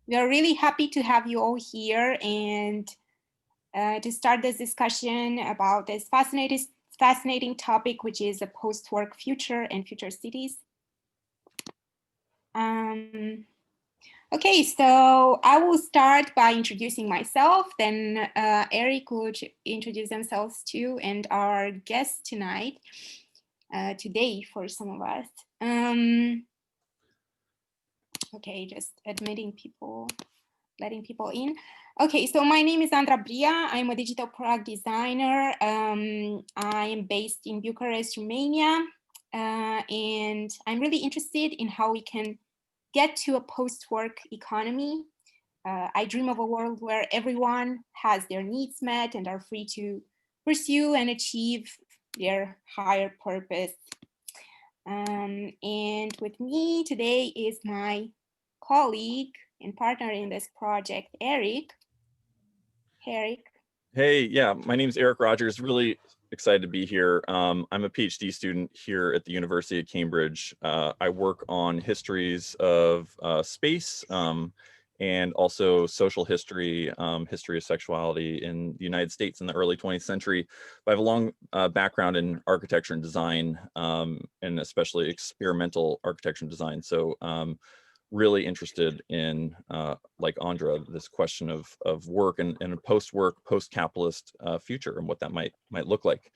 We are really happy to have you all here and to start this discussion about this fascinating topic, which is a post-work future and future cities. Okay, so I will start by introducing myself, then Eric would introduce themselves too, and our guest tonight, today for some of us. Okay, just admitting people, letting people in. Okay, so my name is Andra Bria. I'm a digital product designer. I am based in Bucharest, Romania, and I'm really interested in how we can get to a post-work economy. I dream of a world where everyone has their needs met and are free to pursue and achieve their higher purpose. And with me today is my colleague and partner in this project, Eric. Hey, Eric. Hey, yeah, my name's Eric Rogers. Really excited to be here. I'm a PhD student here at the University of Cambridge. I work on histories of space and also social history, history of sexuality in the United States in the early 20th century. But I have a long background in architecture and design, and especially experimental architecture and design. So really interested in, like Andra, this question of work and a post-work, post-capitalist future and what that might look like.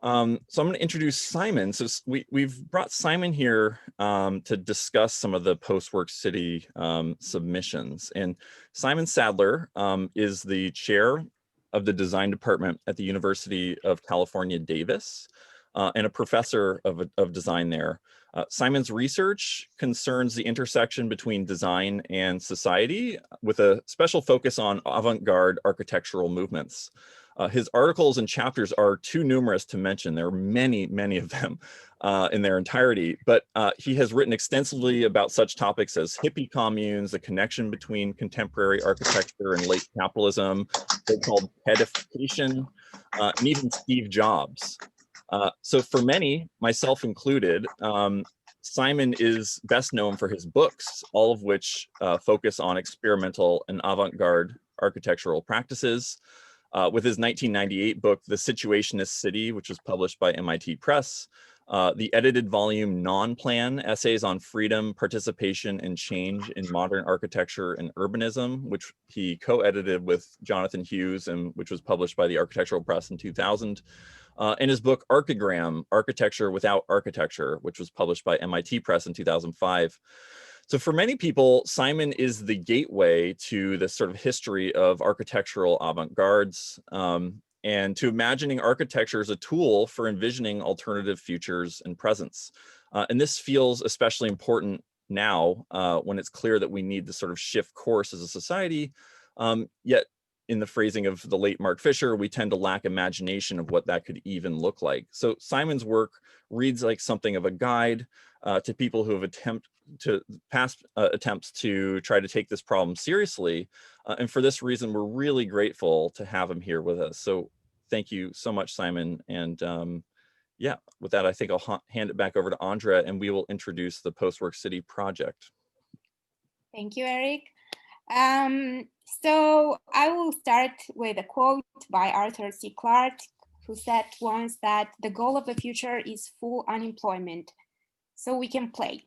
So I'm going to introduce Simon. So we've brought Simon here to discuss some of the post-work city submissions. And Simon Sadler is the chair of the design department at the University of California, Davis, and a professor of design there. Simon's research concerns the intersection between design and society with a special focus on avant-garde architectural movements. His articles and chapters are too numerous to mention. There are many, many of them in their entirety, but he has written extensively about such topics as hippie communes, the connection between contemporary architecture and late capitalism, so-called pedification, and even Steve Jobs. So for many, myself included, Simon is best known for his books, all of which focus on experimental and avant-garde architectural practices. With his 1998 book, The Situationist City, which was published by MIT Press, the edited volume Non-Plan, Essays on Freedom, Participation, and Change in Modern Architecture and Urbanism, which he co-edited with Jonathan Hughes and which was published by the Architectural Press in 2000. And his book Archigram, Architecture Without Architecture, which was published by MIT Press in 2005. So for many people, Simon is the gateway to this sort of history of architectural avant-gardes and to imagining architecture as a tool for envisioning alternative futures and presents. And this feels especially important now when it's clear that we need to sort of shift course as a society, yet in the phrasing of the late Mark Fisher, we tend to lack imagination of what that could even look like. So Simon's work reads like something of a guide to people who have past attempts to try to take this problem seriously. And for this reason, we're really grateful to have him here with us. So thank you so much, Simon. And yeah, with that, I think I'll hand it back over to Andra and we will introduce the Postwork City project. Thank you, Eric. So I will start with a quote by Arthur C. Clarke, who said once that the goal of the future is full unemployment, so we can play.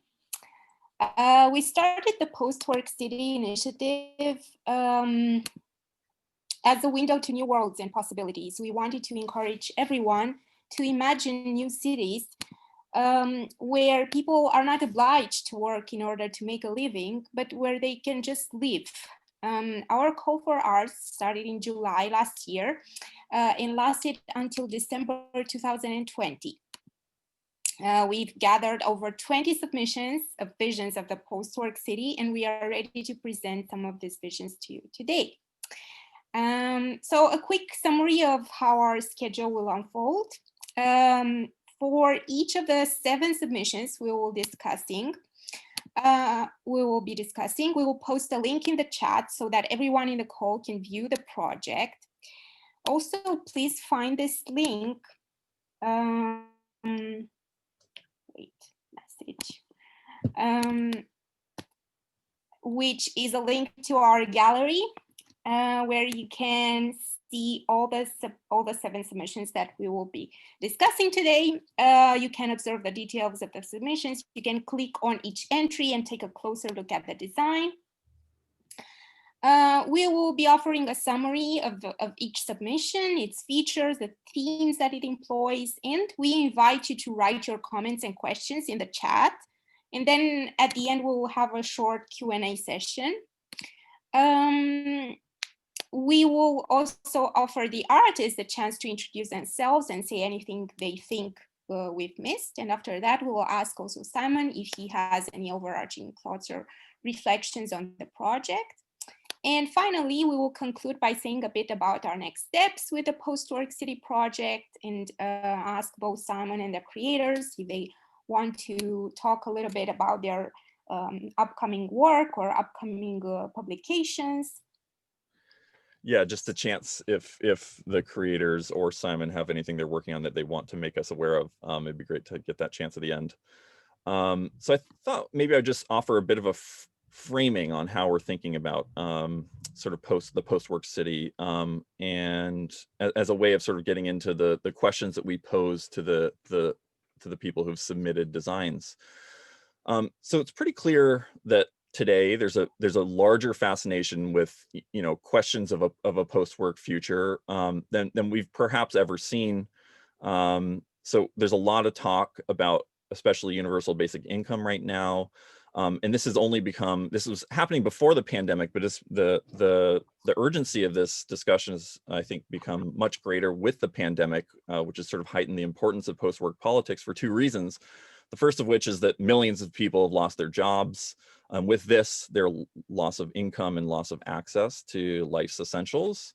We started the Post-Work City initiative as a window to new worlds and possibilities. We wanted to encourage everyone to imagine new cities where people are not obliged to work in order to make a living, but where they can just live. Our call for arts started in July last year and lasted until December 2020. We've gathered over 20 submissions of visions of the post-work city, and we are ready to present some of these visions to you today. So a quick summary of how our schedule will unfold. For each of the 7 submissions we will be discussing, we will post a link in the chat so that everyone in the call can view the project. Also, please find this link. which is a link to our gallery, where you can see all the 7 submissions that we will be discussing today. You can observe the details of the submissions. You can click on each entry and take a closer look at the design. We will be offering a summary of each submission, its features, the themes that it employs, and we invite you to write your comments and questions in the chat. And then at the end, we will have a short Q&A session. We will also offer the artists the chance to introduce themselves and say anything they think we've missed. And after that, we will ask also Simon if he has any overarching thoughts or reflections on the project. And finally, we will conclude by saying a bit about our next steps with the Post-Work City project, and ask both Simon and the creators if they want to talk a little bit about their upcoming work or upcoming publications. Yeah, just a chance if the creators or Simon have anything they're working on that they want to make us aware of. It'd be great to get that chance at the end. So I thought maybe I'd just offer a bit of a framing on how we're thinking about sort of the post-work city, and as a way of sort of getting into the questions that we pose to the people who've submitted designs. So it's pretty clear that today there's a larger fascination with questions of a post-work future than we've perhaps ever seen. So there's a lot of talk about especially universal basic income right now. And this was happening before the pandemic, but the urgency of this discussion has, I think, become much greater with the pandemic, which has sort of heightened the importance of post-work politics for 2 reasons. The first of which is that millions of people have lost their jobs. With this, their loss of income and loss of access to life's essentials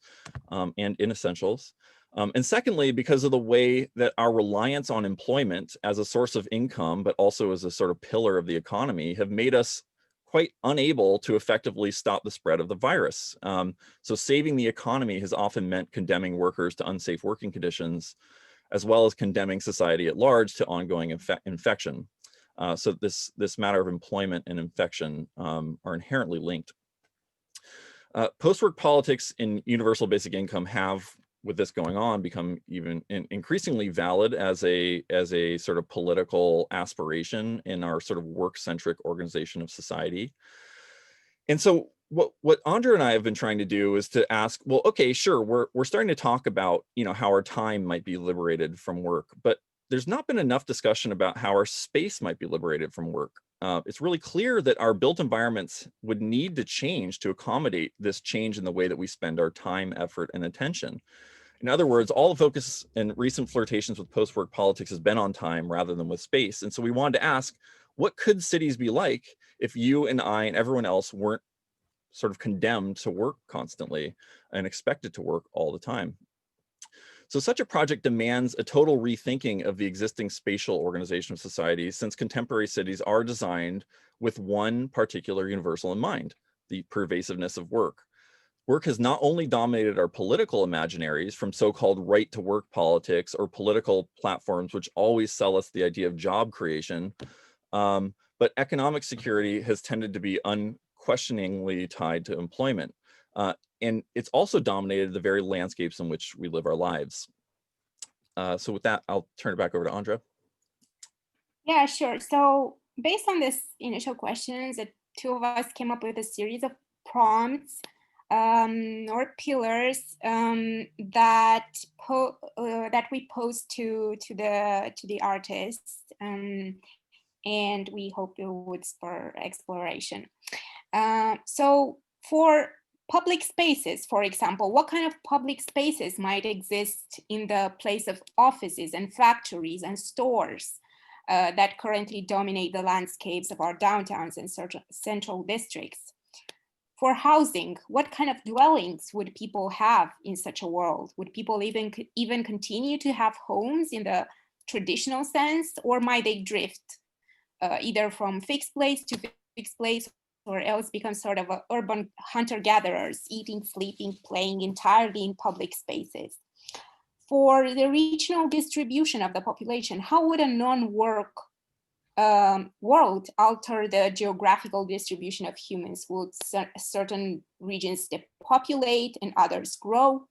and inessentials. And secondly, because of the way that our reliance on employment as a source of income, but also as a sort of pillar of the economy, have made us quite unable to effectively stop the spread of the virus. So saving the economy has often meant condemning workers to unsafe working conditions, as well as condemning society at large to ongoing infection. So this matter of employment and infection are inherently linked. Post-work politics and universal basic income have, with this going on, become even increasingly valid as a sort of political aspiration in our sort of work-centric organization of society. And so what Andra and I have been trying to do is to ask, well, okay, sure, we're starting to talk about how our time might be liberated from work, but there's not been enough discussion about how our space might be liberated from work. It's really clear that our built environments would need to change to accommodate this change in the way that we spend our time, effort, and attention. In other words, all the focus in recent flirtations with post-work politics has been on time rather than with space. And so we wanted to ask, what could cities be like if you and I and everyone else weren't sort of condemned to work constantly and expected to work all the time? So such a project demands a total rethinking of the existing spatial organization of society, since contemporary cities are designed with one particular universal in mind: the pervasiveness of work. Work has not only dominated our political imaginaries, from so-called right-to-work politics or political platforms which always sell us the idea of job creation, but economic security has tended to be unquestioningly tied to employment. And it's also dominated the very landscapes in which we live our lives. So with that, I'll turn it back over to Andra. Yeah, sure. So based on this initial questions, the 2 of us came up with a series of prompts or pillars that we pose to the artists, and we hope it would spur exploration. So for public spaces, for example, what kind of public spaces might exist in the place of offices and factories and stores that currently dominate the landscapes of our downtowns and central districts? For housing, what kind of dwellings would people have in such a world? Would people even continue to have homes in the traditional sense, or might they drift either from fixed place to fixed place, or else become sort of urban hunter-gatherers, eating, sleeping, playing entirely in public spaces? For the regional distribution of the population, how would a non-work world alter the geographical distribution of humans? Would certain regions depopulate and others grow?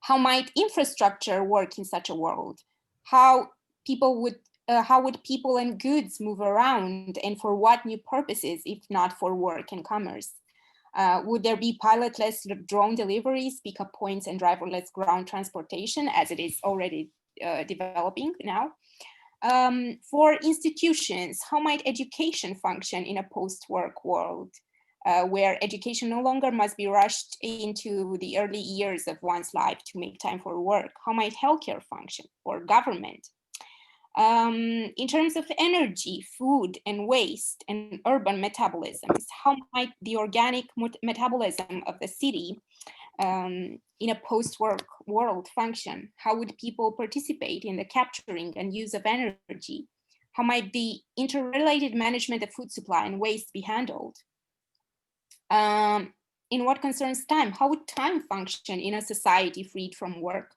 How might infrastructure work in such a world? How would people and goods move around, and for what new purposes, if not for work and commerce? Would there be pilotless drone deliveries, pickup points, and driverless ground transportation, as it is already developing now? For institutions, how might education function in a post-work world, where education no longer must be rushed into the early years of one's life to make time for work? How might healthcare function, or government? In terms of energy, food, and waste, and urban metabolisms, how might the organic metabolism of the city in a post-work world function? How would people participate in the capturing and use of energy? How might the interrelated management of food supply and waste be handled? In what concerns time, how would time function in a society freed from work?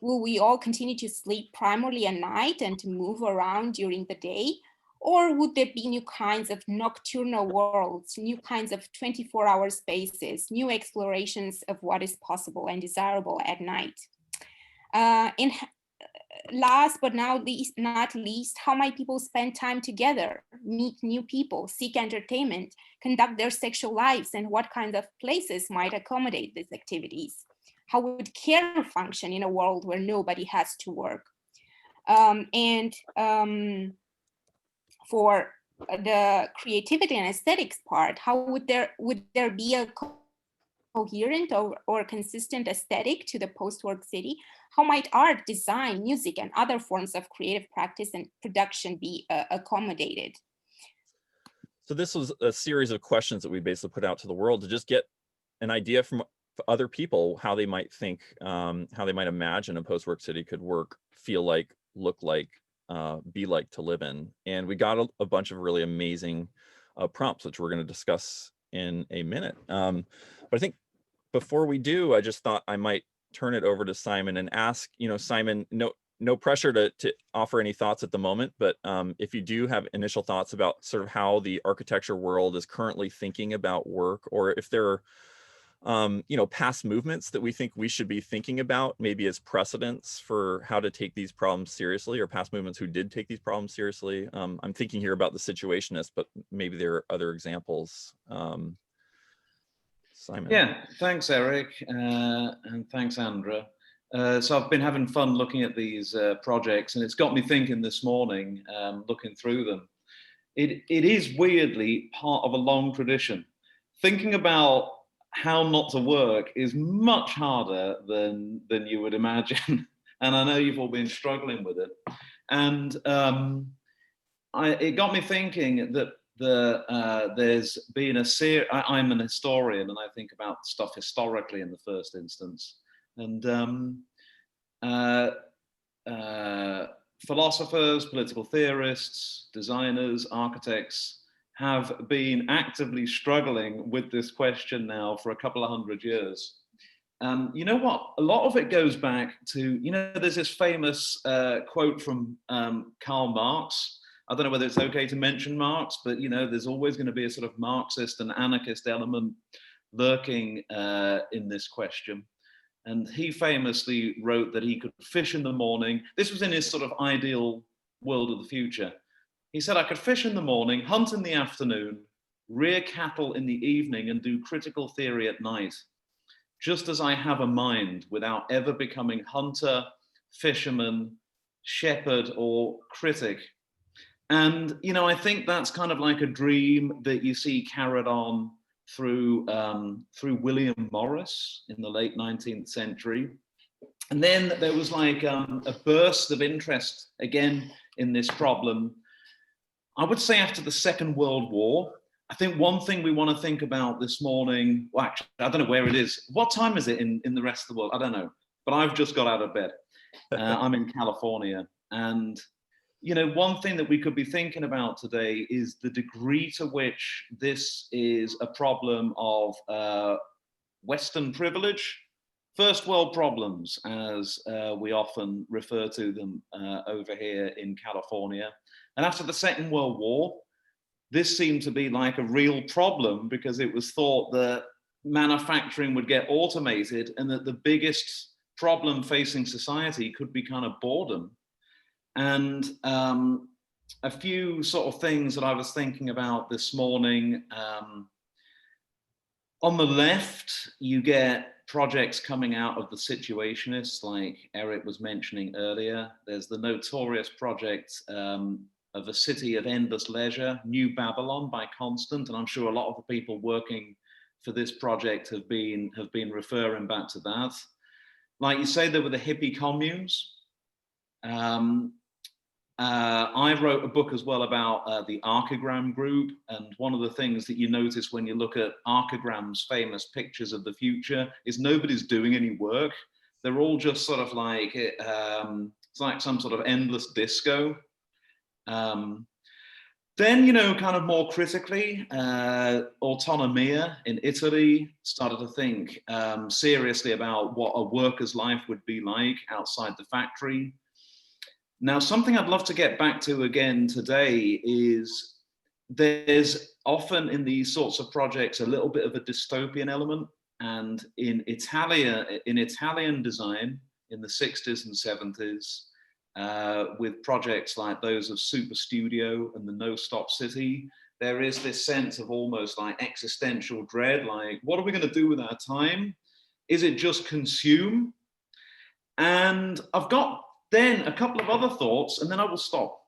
Will we all continue to sleep primarily at night and to move around during the day? Or would there be new kinds of nocturnal worlds, new kinds of 24-hour spaces, new explorations of what is possible and desirable at night? And last but not least, how might people spend time together, meet new people, seek entertainment, conduct their sexual lives, and what kinds of places might accommodate these activities? How would care function in a world where nobody has to work? For the creativity and aesthetics part, how would there be a coherent or consistent aesthetic to the post-work city? How might art, design, music, and other forms of creative practice and production be accommodated? So this was a series of questions that we basically put out to the world to just get an idea from other people how they might think, how they might imagine a post-work city could work, feel like, look like, be like to live in. And we got a bunch of really amazing prompts, which we're going to discuss in a minute. But I think before we do, I just thought I might turn it over to Simon and ask, Simon, no pressure to offer any thoughts at the moment, but if you do have initial thoughts about sort of how the architecture world is currently thinking about work, or if there are past movements that we think we should be thinking about, maybe as precedents for how to take these problems seriously, or past movements who did take these problems seriously. I'm thinking here about the Situationists, but maybe there are other examples. Simon. Yeah, thanks, Eric, and thanks, Andra. So I've been having fun looking at these projects, and it's got me thinking this morning, looking through them. It is weirdly part of a long tradition. Thinking about how not to work is much harder than you would imagine. And I know you've all been struggling with it. And it got me thinking that there's been a series. I'm an historian, and I think about stuff historically in the first instance. And philosophers, political theorists, designers, architects have been actively struggling with this question now for a couple of hundred years. You know what? A lot of it goes back to, there's this famous quote from Karl Marx. I don't know whether it's okay to mention Marx, but, there's always going to be a sort of Marxist and anarchist element lurking in this question. And he famously wrote that he could fish in the morning. This was in his sort of ideal world of the future. He said, I could fish in the morning, hunt in the afternoon, rear cattle in the evening, and do critical theory at night, just as I have a mind, without ever becoming hunter, fisherman, shepherd, or critic. And, I think that's kind of like a dream that you see carried on through William Morris in the late 19th century. And then there was like a burst of interest again in this problem, I would say, after the Second World War. I think one thing we want to think about this morning, well, actually, I don't know where it is. What time is it in the rest of the world? I don't know, but I've just got out of bed. I'm in California. And, one thing that we could be thinking about today is the degree to which this is a problem of Western privilege, first world problems, as we often refer to them over here in California. And after the Second World War, this seemed to be like a real problem because it was thought that manufacturing would get automated and that the biggest problem facing society could be kind of boredom. And a few sort of things that I was thinking about this morning. On the left, you get projects coming out of the situationists, like Eric was mentioning earlier. There's the notorious project of A City of Endless Leisure, New Babylon by Constant, and I'm sure a lot of the people working for this project have been referring back to that. Like you say, there were the hippie communes. I wrote a book as well about the Archigram group, and one of the things that you notice when you look at Archigram's famous pictures of the future is nobody's doing any work. They're all just sort of like, it's like some sort of endless disco. Then, you know, kind of more critically, Autonomia in Italy started to think seriously about what a worker's life would be like outside the factory. Now, something I'd love to get back to again today is there's often in these sorts of projects a little bit of a dystopian element. And in Italian design in the 60s and 70s, with projects like those of Super Studio and the No Stop City, there is this sense of almost like existential dread, like, what are we going to do with our time? Is it just consume? And I've got then a couple of other thoughts, and then I will stop.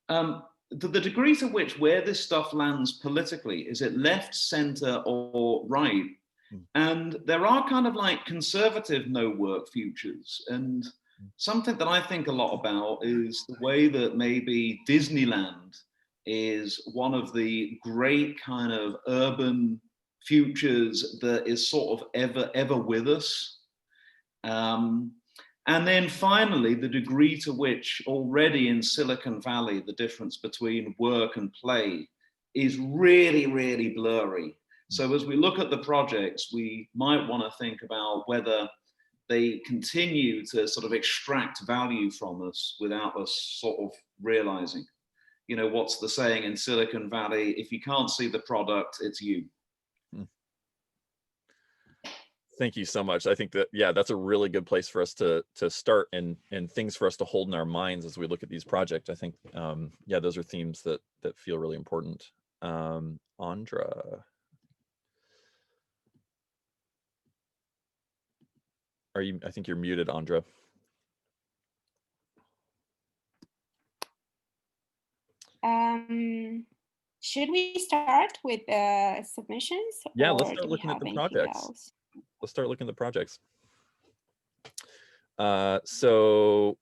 The degree to which where this stuff lands politically, is it left, center, or right? And there are kind of like conservative no-work futures. And something that I think a lot about is the way that maybe Disneyland is one of the great kind of urban futures that is sort of ever with us. And then finally, the degree to which already in Silicon Valley, the difference between work and play is really, really blurry. So as we look at the projects, we might want to think about whether they continue to sort of extract value from us without us sort of realizing. You know, what's the saying in Silicon Valley? If you can't see the product, it's you. Thank you so much. I think that, yeah, that's a really good place for us to start and things for us to hold in our minds as we look at these projects. I think, yeah, those are themes that feel really important. Andra, I think you're muted, Andra. Should we start with submissions? Yeah, let's start looking at the projects. Let's start looking at the projects. So,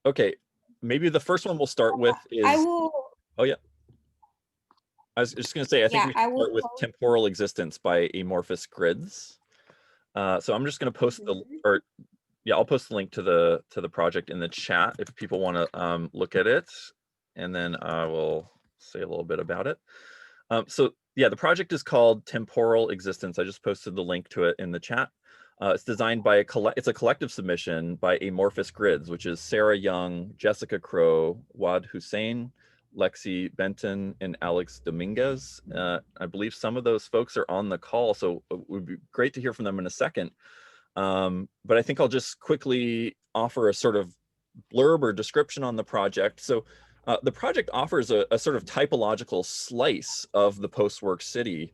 okay, maybe the first one we'll start with is. Oh yeah. I was just going to say, I think we should start with Temporal Existence by Amorphous Grids. So I'm just going to post I'll post the link to the project in the chat if people want to look at it, and then I will say a little bit about it. So yeah, the project is called Temporal Existence. I just posted the link to it in the chat. It's designed by it's a collective submission by Amorphous Grids, which is Sarah Young, Jessica Crow, Waad Husein, Lexi, Benton, and Alex Dominguez. I believe some of those folks are on the call, so it would be great to hear from them in a second. But I think I'll just quickly offer a sort of blurb or description on the project. So the project offers a sort of typological slice of the post-work city,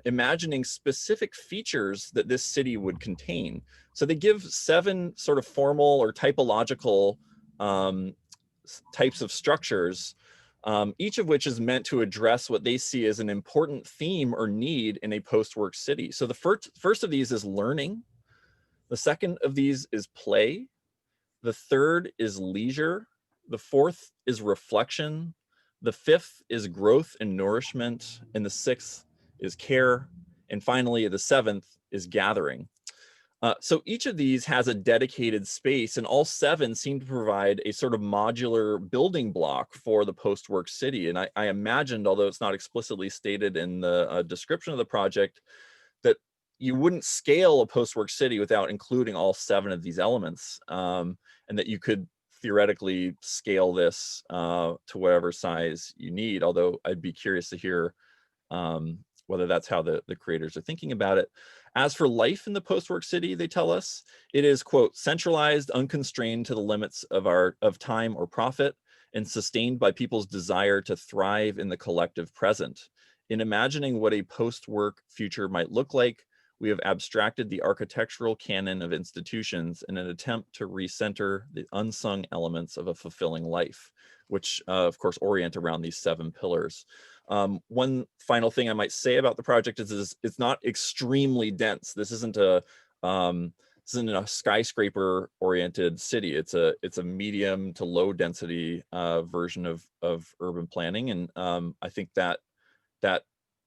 imagining specific features that this city would contain. So they give 7 sort of formal or typological types of structures, each of which is meant to address what they see as an important theme or need in a post-work city. So the first of these is learning. The second of these is play. The third is leisure. The fourth is reflection. The fifth is growth and nourishment. And the sixth is care. And finally, the seventh is gathering. So each of these has a dedicated space, and all 7 seem to provide a sort of modular building block for the post-work city. And I imagined, although it's not explicitly stated in the description of the project, that you wouldn't scale a post-work city without including all 7 of these elements, and that you could theoretically scale this to whatever size you need, although I'd be curious to hear whether that's how the creators are thinking about it. As for life in the post-work city, they tell us, it is, quote, centralized, unconstrained to the limits of time or profit, and sustained by people's desire to thrive in the collective present. In imagining what a post-work future might look like, we have abstracted the architectural canon of institutions in an attempt to recenter the unsung elements of a fulfilling life, which of course orient around these 7 pillars. One final thing I might say about the project is it's not extremely dense. This isn't a skyscraper oriented city. It's a medium to low density version of urban planning, and I think that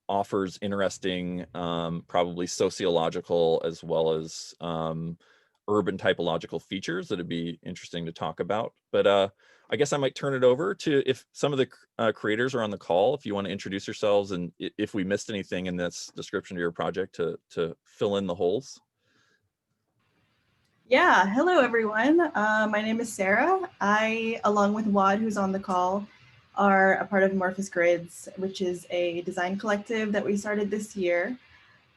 offers interesting probably sociological as well as urban typological features that'd be interesting to talk about. But I guess I might turn it over to, if some of the creators are on the call, if you want to introduce yourselves, and if we missed anything in this description of your project to fill in the holes. Yeah, hello everyone. My name is Sarah. I, along with Waad, who's on the call, are a part of Amorphous Grids, which is a design collective that we started this year.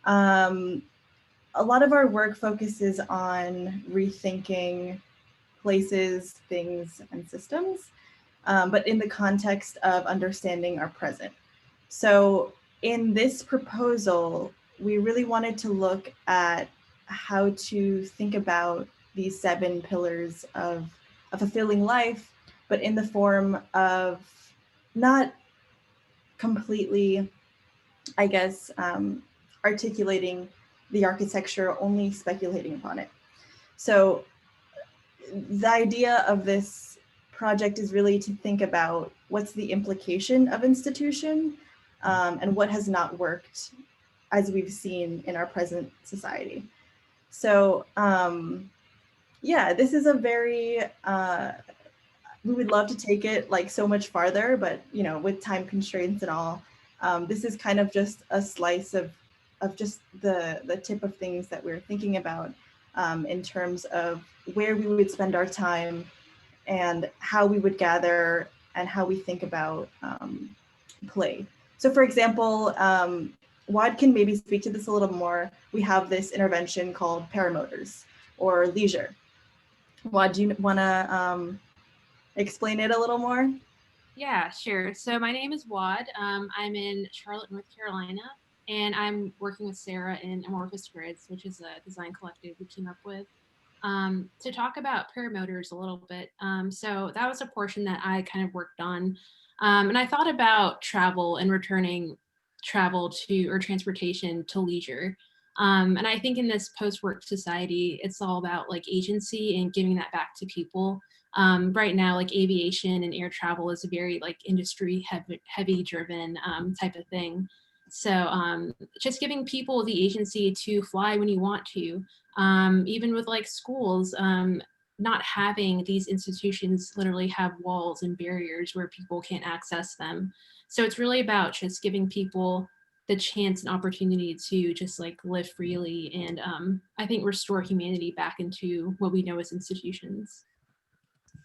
A lot of our work focuses on rethinking places, things, and systems, but in the context of understanding our present. So in this proposal, we really wanted to look at how to think about these 7 pillars of a fulfilling life, but in the form of not completely, I guess, articulating the architecture, only speculating upon it. So the idea of this project is really to think about what's the implication of institution and what has not worked as we've seen in our present society. So yeah, this is a very, we would love to take it like so much farther, but you know, with time constraints and all, this is kind of just a slice of just the tip of things that we're thinking about in terms of where we would spend our time and how we would gather and how we think about play. So for example, Waad can maybe speak to this a little more. We have this intervention called paramotors or leisure. Waad, do you want to explain it a little more? Yeah, sure. So my name is Waad. I'm in Charlotte, North Carolina, and I'm working with Sarah in Amorphous Grids, which is a design collective we came up with, to talk about paramotors a little bit. So that was a portion that I kind of worked on. And I thought about travel and returning travel to, or transportation to leisure. And I think in this post-work society, it's all about like agency and giving that back to people. Right now, like aviation and air travel is a very like industry heavy driven type of thing. So just giving people the agency to fly when you want to, even with like schools, not having these institutions literally have walls and barriers where people can't access them. So it's really about just giving people the chance and opportunity to just like live freely and I think restore humanity back into what we know as institutions.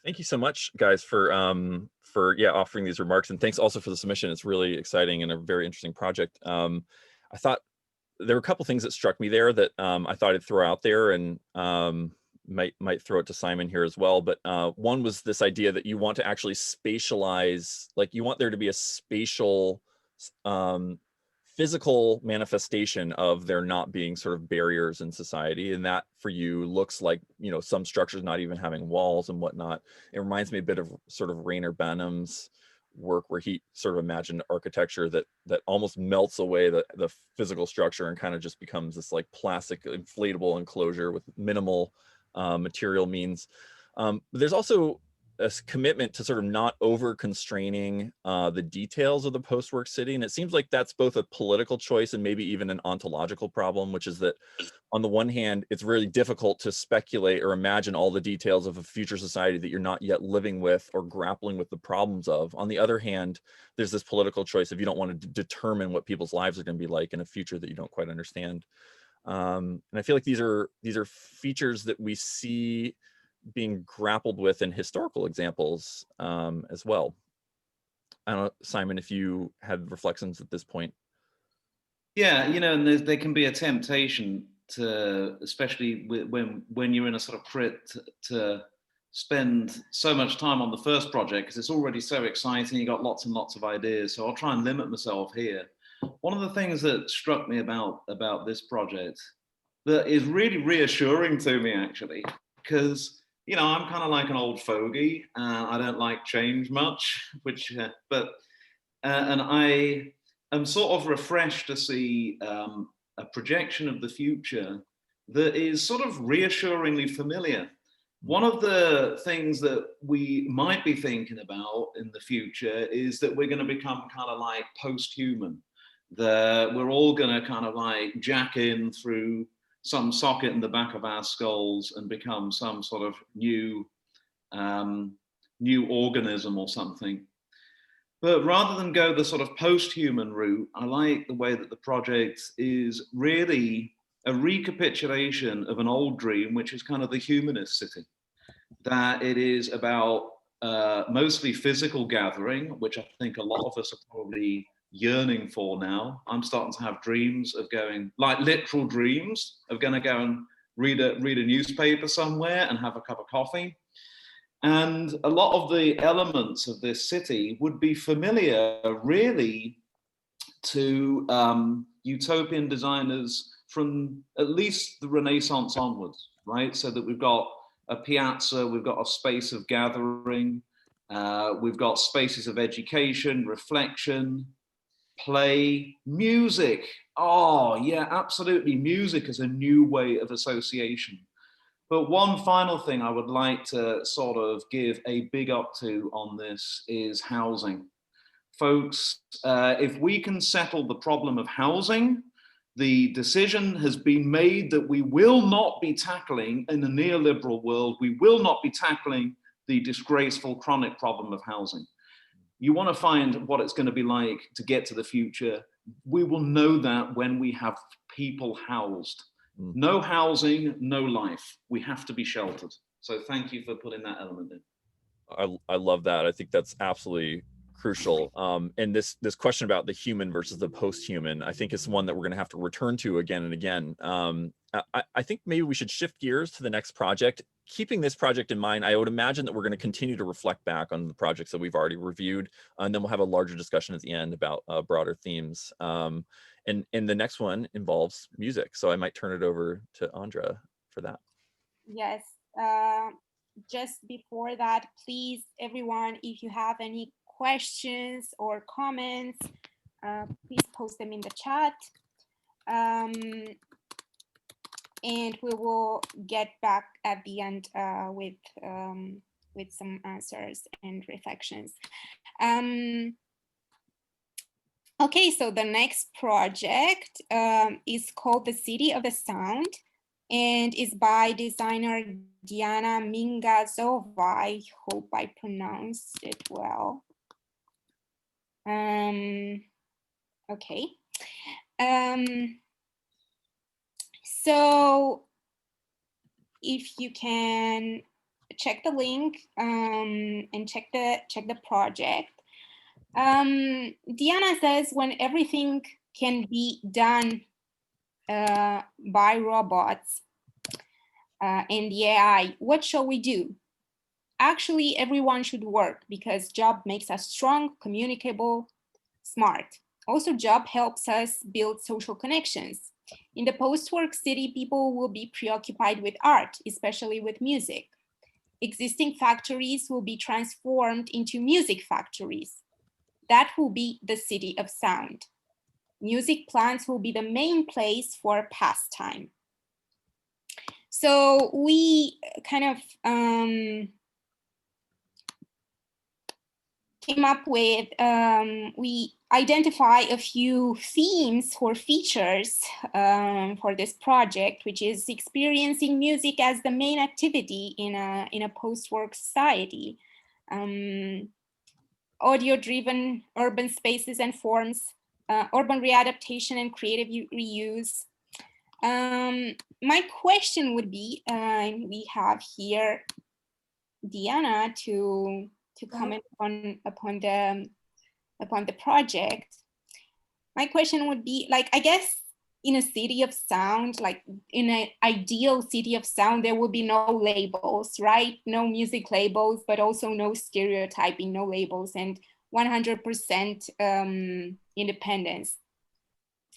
Thank you so much, guys, for offering these remarks, and thanks also for the submission. It's really exciting and a very interesting project. I thought there were a couple things that struck me there that I thought I'd throw out there, and might throw it to Simon here as well. But one was this idea that you want to actually spatialize, like you want there to be a spatial physical manifestation of there not being sort of barriers in society, and that for you looks like, you know, some structures not even having walls and whatnot. It reminds me a bit of sort of Rainer Banham's work, where he sort of imagined architecture that almost melts away the physical structure and kind of just becomes this like plastic inflatable enclosure with minimal material means. There's also a commitment to sort of not over constraining the details of the post-work city. And it seems like that's both a political choice and maybe even an ontological problem, which is that on the one hand, it's really difficult to speculate or imagine all the details of a future society that you're not yet living with or grappling with the problems of. On the other hand, there's this political choice if you don't want to determine what people's lives are going to be like in a future that you don't quite understand. And I feel like these are features that we see being grappled with in historical examples as well. I don't know, Simon, if you had reflections at this point. Yeah, you know, and there can be a temptation to, especially when you're in a sort of crit, to spend so much time on the first project because it's already so exciting. You got lots and lots of ideas. So I'll try and limit myself here. One of the things that struck me about this project that is really reassuring to me, actually, because you know I'm kind of like an old fogey. I don't like change much, and I am sort of refreshed to see a projection of the future that is sort of reassuringly familiar. One of the things that we might be thinking about in the future is that we're going to become kind of like post-human, that we're all going to kind of like jack in through some socket in the back of our skulls and become some sort of new organism or something. But rather than go the sort of post-human route, I like the way that the project is really a recapitulation of an old dream, which is kind of the humanist city. That it is about mostly physical gathering, which I think a lot of us are probably yearning for now. I'm starting to have dreams of going, like literal dreams, of going to go and read a newspaper somewhere and have a cup of coffee. And a lot of the elements of this city would be familiar, really, to utopian designers from at least the Renaissance onwards, right? So that we've got a piazza, we've got a space of gathering, we've got spaces of education, reflection, play, music. Oh, yeah, absolutely. Music is a new way of association. But one final thing I would like to sort of give a big up to on this is housing. Folks, if we can settle the problem of housing, the decision has been made that we will not be tackling, in a neoliberal world, we will not be tackling the disgraceful chronic problem of housing. You want to find what it's going to be like to get to the future. We will know that when we have people housed. No housing, no life. We have to be sheltered. So thank you for putting that element in. I love that. I think that's absolutely crucial. And this question about the human versus the post-human, I think is one that we're going to have to return to again and again. I think maybe we should shift gears to the next project. Keeping this project in mind, I would imagine that we're going to continue to reflect back on the projects that we've already reviewed, and then we'll have a larger discussion at the end about broader themes. And the next one involves music. So I might turn it over to Andra for that. Yes. Just before that, please, everyone, if you have any questions or comments, please post them in the chat. And we will get back at the end with some answers and reflections. Okay, so the next project is called The City of the Sound and is by designer Diana Mingazova. I hope I pronounced it well. Okay. So if you can check the link and check the project. Diana says, when everything can be done by robots and the AI, what shall we do? Actually, everyone should work because job makes us strong, communicable, smart. Also, job helps us build social connections. In the post-work city, people will be preoccupied with art, especially with music. Existing factories will be transformed into music factories. That will be the city of sound. Music plants will be the main place for pastime. So we kind of came up with, we identify a few themes or features for this project, which is experiencing music as the main activity in a post-work society. Audio-driven urban spaces and forms, urban readaptation and creative reuse. My question would be, we have here Diana to comment upon the project. My question would be, like, I guess in a city of sound, like in an ideal city of sound, there would be no labels, right? No music labels, but also no stereotyping, no labels, and 100% independence.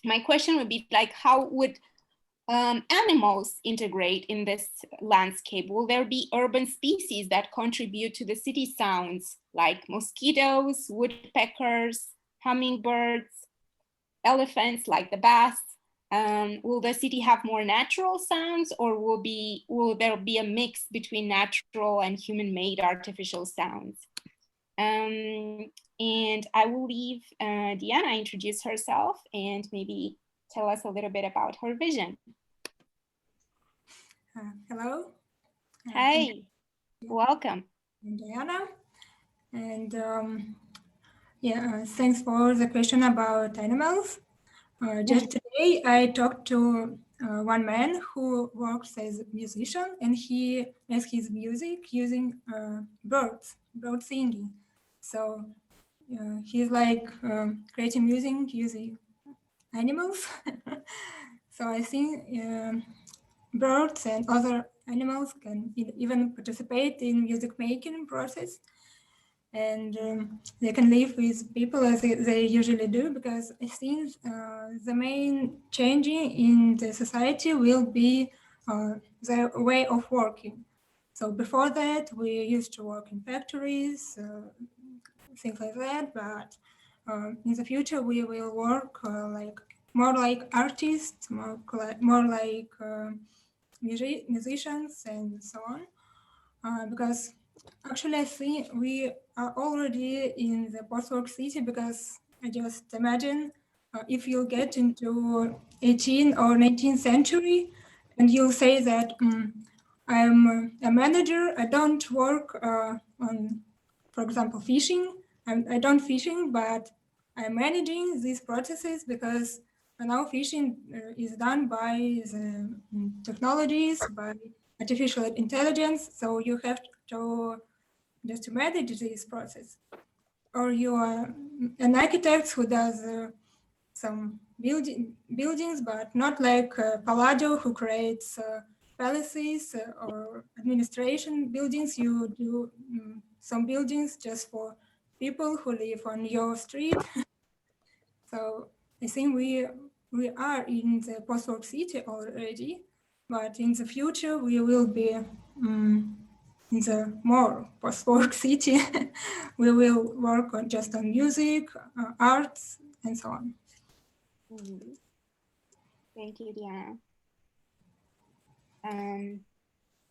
My question would be, like, how would animals integrate in this landscape? Will there be urban species that contribute to the city sounds, like mosquitoes, woodpeckers, hummingbirds, elephants like the bats? Will the city have more natural sounds, or will there be a mix between natural and human-made artificial sounds? And I will leave Diana introduce herself and maybe tell us a little bit about her vision. Hello. Hi, welcome. I'm Diana. And thanks for the question about animals. Just today, I talked to one man who works as a musician, and he makes his music using bird singing. So he's like creating music using animals. So I think birds and other animals can even participate in music making process, and they can live with people as they usually do, because I think the main changing in the society will be the way of working. So before that, we used to work in factories, things like that, but in the future we will work more like artists, more like musicians and so on, because actually I think we are already in the post-work city, because I just imagine if you get into 18th or 19th century and you'll say that I'm a manager, I don't work on, for example, fishing. I don't fishing, but I'm managing these processes, because now fishing is done by the technologies, by artificial intelligence. So you have to just to manage this process. Or you are an architect who does some buildings, but not like Palladio, who creates palaces or administration buildings. You do some buildings just for people who live on your street. So I think we are in the post-work city already, but in the future we will be in the more post-work city. We will work just on music, arts, and so on. Mm-hmm. Thank you, Diana.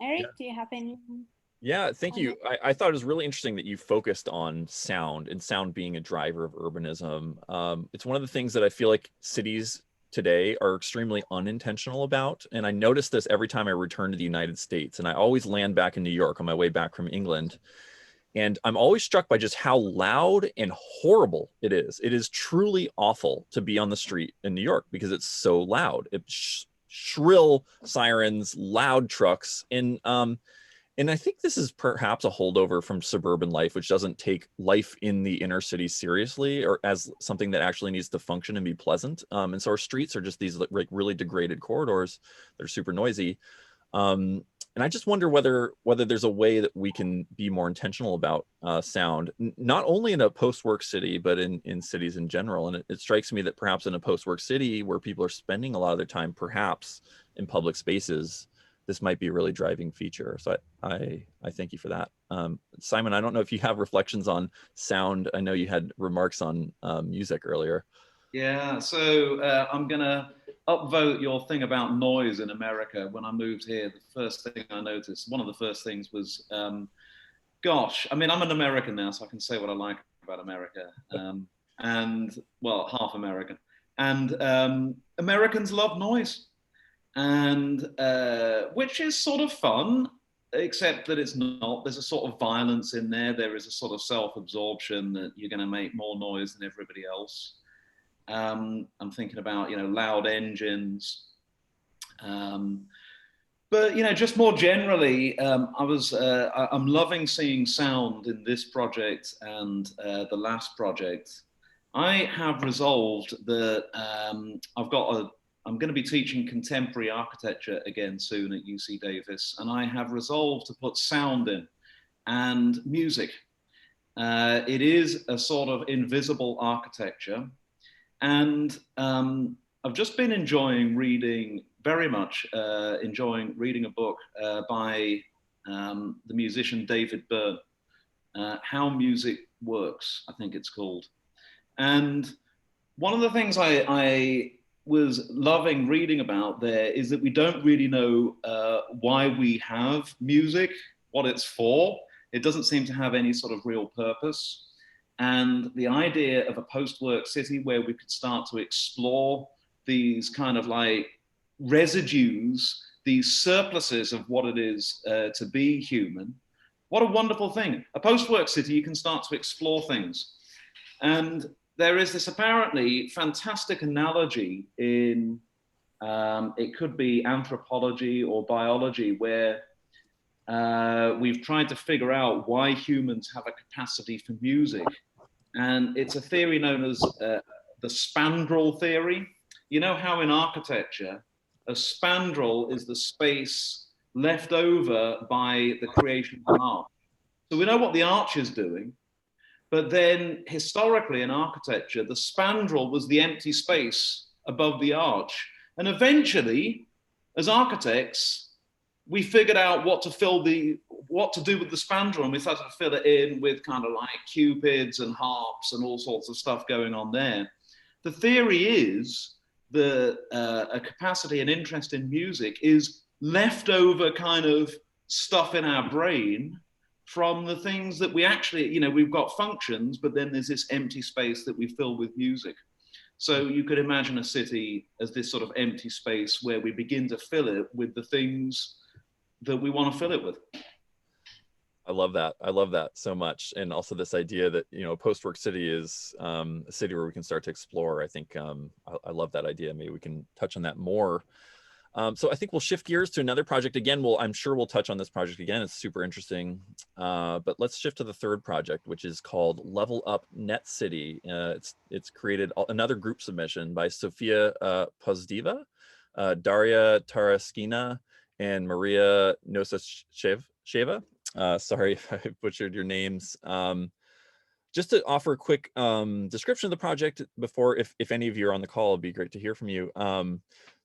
Eric, do you have any? Yeah, thank you. I thought it was really interesting that you focused on sound, and sound being a driver of urbanism. It's one of the things that I feel like cities today are extremely unintentional about. And I notice this every time I return to the United States, and I always land back in New York on my way back from England. And I'm always struck by just how loud and horrible it is. It is truly awful to be on the street in New York because it's so loud. It's shrill sirens, loud trucks, and I think this is perhaps a holdover from suburban life, which doesn't take life in the inner city seriously or as something that actually needs to function and be pleasant. And so our streets are just these like really degraded corridors that are super noisy. And I just wonder whether there's a way that we can be more intentional about sound, not only in a post-work city, but in cities in general. And it strikes me that perhaps in a post-work city where people are spending a lot of their time, perhaps in public spaces, this might be a really driving feature. So I thank you for that. Simon, I don't know if you have reflections on sound. I know you had remarks on music earlier. Yeah, so I'm gonna upvote your thing about noise in America. When I moved here, the first thing I noticed, one of the first things was, gosh, I mean, I'm an American now, so I can say what I like about America, and well, half American. And Americans love noise, and which is sort of fun, except that it's not. There's a sort of violence in there. There is a sort of self-absorption that you're going to make more noise than everybody else. I'm thinking about, loud engines. But just more generally, I'm loving seeing sound in this project and the last project. I have resolved that I'm going to be teaching contemporary architecture again soon at UC Davis, and I have resolved to put sound in and music. It is a sort of invisible architecture, and I've just been enjoying reading a book by the musician David Byrne, How Music Works, I think it's called. And one of the things I was loving reading about there is that we don't really know why we have music, what it's for. It doesn't seem to have any sort of real purpose. And the idea of a post-work city where we could start to explore these kind of like residues, these surpluses of what it is to be human. What a wonderful thing. A post-work city, you can start to explore things. And there is this apparently fantastic analogy in, it could be anthropology or biology, where we've tried to figure out why humans have a capacity for music. And it's a theory known as the spandrel theory. You know how in architecture, a spandrel is the space left over by the creation of an arch. So we know what the arch is doing, but then historically in architecture, the spandrel was the empty space above the arch. And eventually, as architects, we figured out what to do with the spandrel, and we started to fill it in with kind of like cupids and harps and all sorts of stuff going on there. The theory is that a capacity and interest in music is leftover kind of stuff in our brain from the things that we actually, we've got functions, but then there's this empty space that we fill with music. So you could imagine a city as this sort of empty space where we begin to fill it with the things that we want to fill it with. I love that. I love that so much. And also this idea that, post-work city is a city where we can start to explore. I think I love that idea. Maybe we can touch on that more. So I think we'll shift gears to another project again. I'm sure we'll touch on this project again. It's super interesting. But let's shift to the third project, which is called Level Up Net City. It's created another group submission by Sofia Pozdeeva, Daria Taraskina, and María Nosacheva. Sorry if I butchered your names. Just to offer a quick description of the project before, if any of you are on the call, it'd be great to hear from you.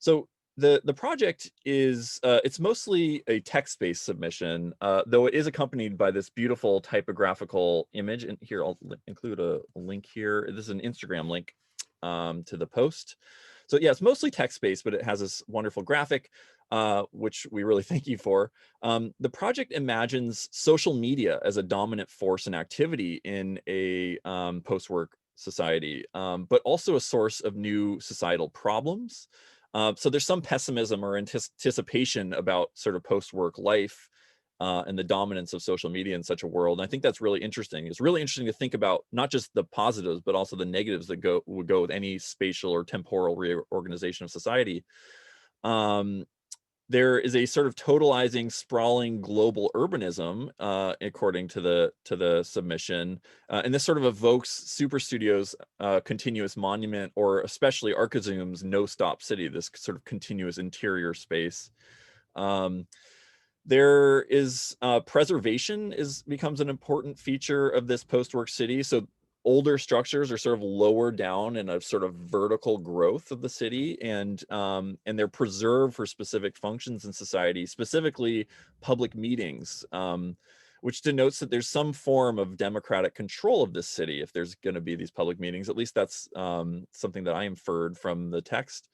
So the project is, it's mostly a text-based submission, though it is accompanied by this beautiful typographical image. And here, I'll include a link here. This is an Instagram link to the post. So yeah, it's mostly text-based, but it has this wonderful graphic, which we really thank you for. The project imagines social media as a dominant force and activity in a post-work society, but also a source of new societal problems. So there's some pessimism or anticipation about sort of post-work life and the dominance of social media in such a world. And I think that's really interesting. It's really interesting to think about not just the positives, but also the negatives that would go with any spatial or temporal reorganization of society. There is a sort of totalizing, sprawling global urbanism, according to the submission, and this sort of evokes Super Studio's continuous monument, or especially Archizoom's no-stop city, this sort of continuous interior space. There is preservation becomes an important feature of this post-work city. So older structures are sort of lower down in a sort of vertical growth of the city, and they're preserved for specific functions in society, specifically public meetings, which denotes that there's some form of democratic control of this city if there's going to be these public meetings. At least that's something that I inferred from the text.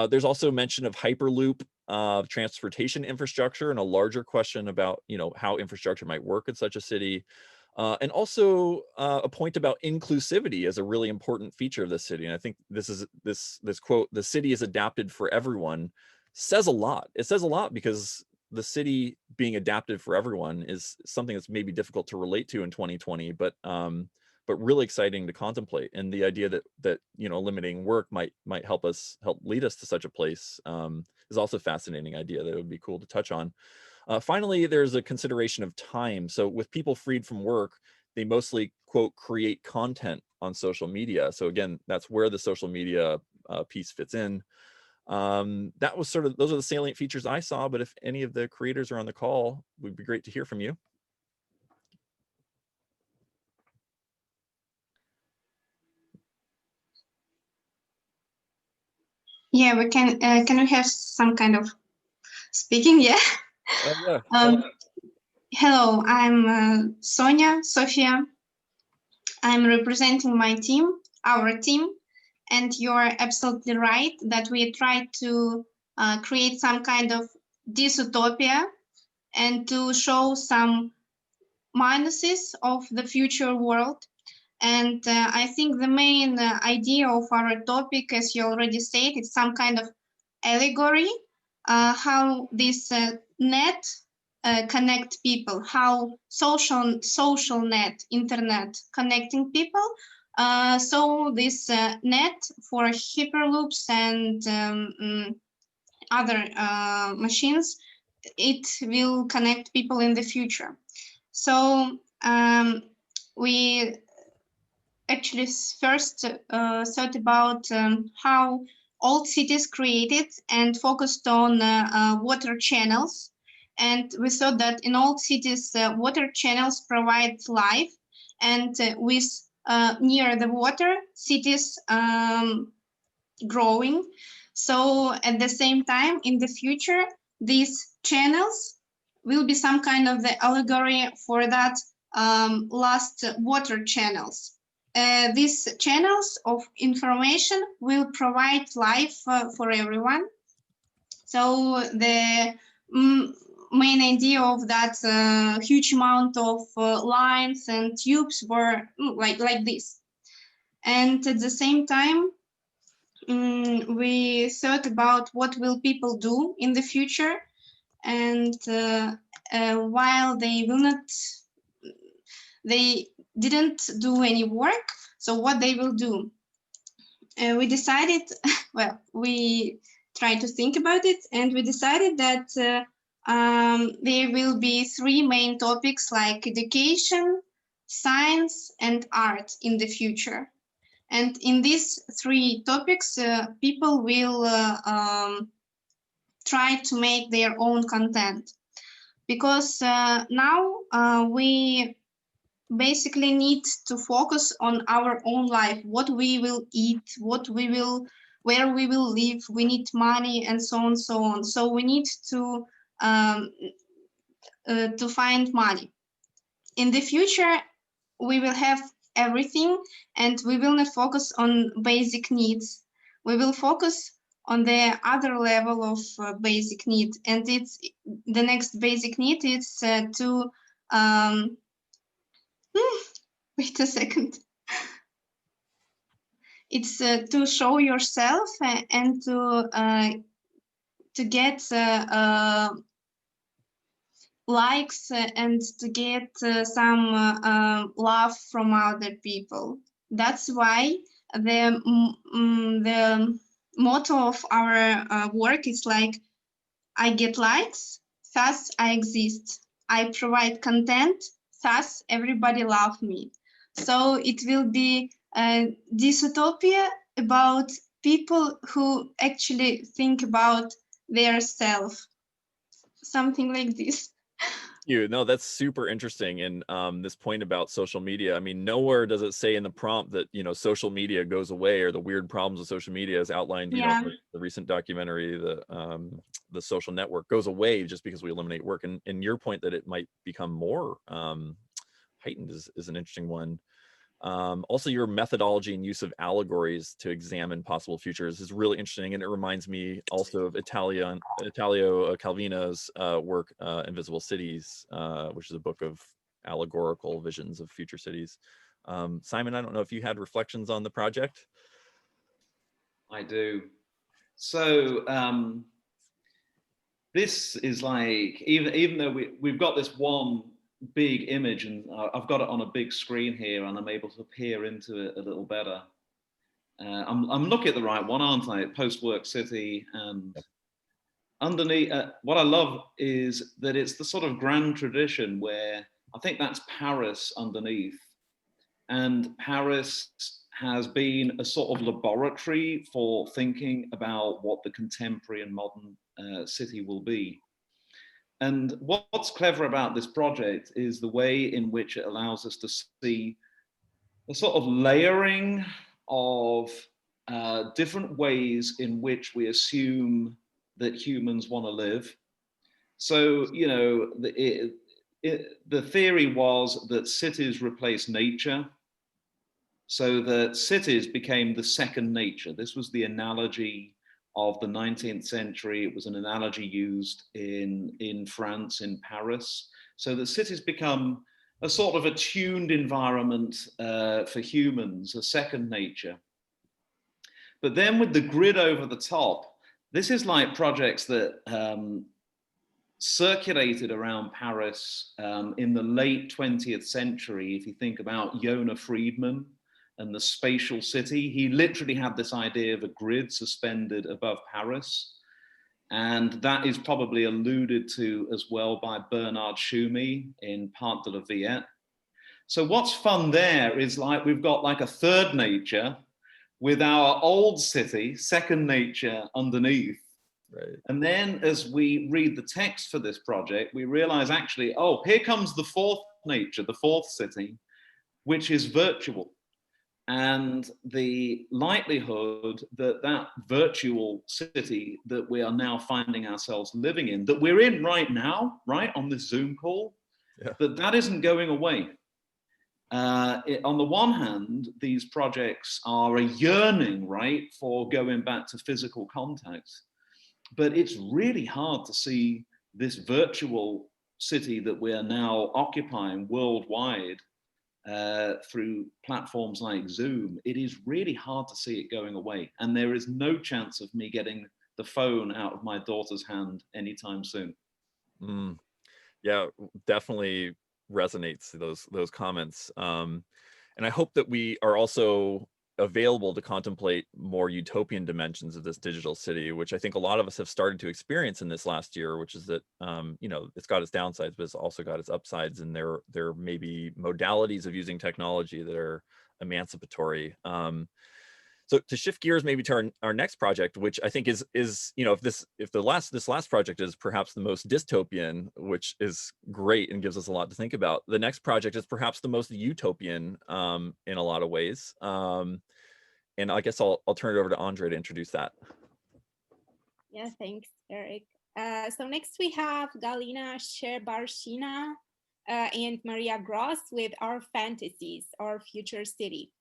There's also mention of Hyperloop transportation infrastructure, and a larger question about how infrastructure might work in such a city. And also a point about inclusivity as a really important feature of the city. And I think this quote, "The city is adapted for everyone," says a lot. It says a lot because the city being adapted for everyone is something that's maybe difficult to relate to in 2020, but but really exciting to contemplate. And the idea that eliminating work might help lead us to such a place is also a fascinating idea that would be cool to touch on. Finally, there's a consideration of time. So with people freed from work, they mostly, quote, create content on social media. So again, that's where the social media piece fits in. That was those are the salient features I saw, but if any of the creators are on the call, it would be great to hear from you. Yeah, we can we have some kind of speaking? Yeah. Yeah. Hello, I'm Sofia. I'm representing my team, our team, and you're absolutely right that we try to create some kind of dystopia and to show some minuses of the future world. And I think the main idea of our topic, as you already said, is some kind of allegory, how this net connect people, how social net, internet connecting people. So this net for hyperloops and other machines, it will connect people in the future. So we actually first thought about how old cities created and focused on water channels. And we thought that in old cities, water channels provide life, and with near the water, cities growing. So at the same time, in the future, these channels will be some kind of the allegory for that last water channels. These channels of information will provide life for everyone. So the main idea of that huge amount of lines and tubes were like this. And at the same time, we thought about what will people do in the future, and while they didn't do any work, so what they will do. We decided, well, we tried to think about it, and we decided that there will be three main topics like education, science, and art in the future. And in these three topics, people will try to make their own content. Because now we basically need to focus on our own life, what we will eat, where we will live, we need money, and so on, so on. So we need to find money. In the future, we will have everything, and we will not focus on basic needs. We will focus on the other level of basic need, and it's the next basic need is to wait a second. It's to show yourself and to get likes and to get some love from other people. That's why the motto of our work is like, I get likes, thus I exist. I provide content, thus everybody love me. So it will be a dystopia about people who actually think about their self. Something like this. No, that's super interesting. And this point about social media, I mean, nowhere does it say in the prompt that, social media goes away, or the weird problems of social media as outlined, the recent documentary, the Social Network, goes away just because we eliminate work. And your point that it might become more heightened is an interesting one. Also, your methodology and use of allegories to examine possible futures is really interesting, and it reminds me also of Italio Calvino's work, Invisible Cities, which is a book of allegorical visions of future cities. Simon, I don't know if you had reflections on the project. I do. So this is like, even though we've got this one big image, and I've got it on a big screen here, and I'm able to peer into it a little better. I'm looking at the right one, aren't I? Post-work city, and underneath, what I love is that it's the sort of grand tradition where I think that's Paris underneath. And Paris has been a sort of laboratory for thinking about what the contemporary and modern city will be. And what's clever about this project is the way in which it allows us to see a sort of layering of different ways in which we assume that humans want to live. So, you know, the theory was that cities replace nature, so that cities became the second nature. This was the analogy of the 19th century. It was an analogy used in France, in Paris. So that cities become a sort of attuned environment for humans, a second nature. But then with the grid over the top, this is like projects that circulated around Paris in the late 20th century. If you think about Yona Friedman and the spatial city, he literally had this idea of a grid suspended above Paris. And that is probably alluded to as well by Bernard Tschumi in Parc de la Villette. So what's fun there is like we've got like a third nature with our old city, second nature underneath. Right. And then as we read the text for this project, we realize actually, oh, here comes the fourth nature, the fourth city, which is virtual. And the likelihood that that virtual city that we are now finding ourselves living in, that we're in right now, right, on this Zoom call, that isn't going away. On the one hand, these projects are a yearning, right, for going back to physical contact. But it's really hard to see this virtual city that we are now occupying worldwide through platforms like Zoom. It is really hard to see it going away. And there is no chance of me getting the phone out of my daughter's hand anytime soon. Yeah, definitely resonates, those comments. And I hope that we are also available to contemplate more utopian dimensions of this digital city, which I think a lot of us have started to experience in this last year, which is that, you know, it's got its downsides, but it's also got its upsides, and there may be modalities of using technology that are emancipatory. So to shift gears maybe to our next project, which I think is you know, if this last project is perhaps the most dystopian, which is great and gives us a lot to think about, the next project is perhaps the most utopian in a lot of ways. And I guess I'll turn it over to Andra to introduce that. Yeah, thanks, Eric. So next we have Galina, Shebarshina, and María Gross with our Fantasies, our future city.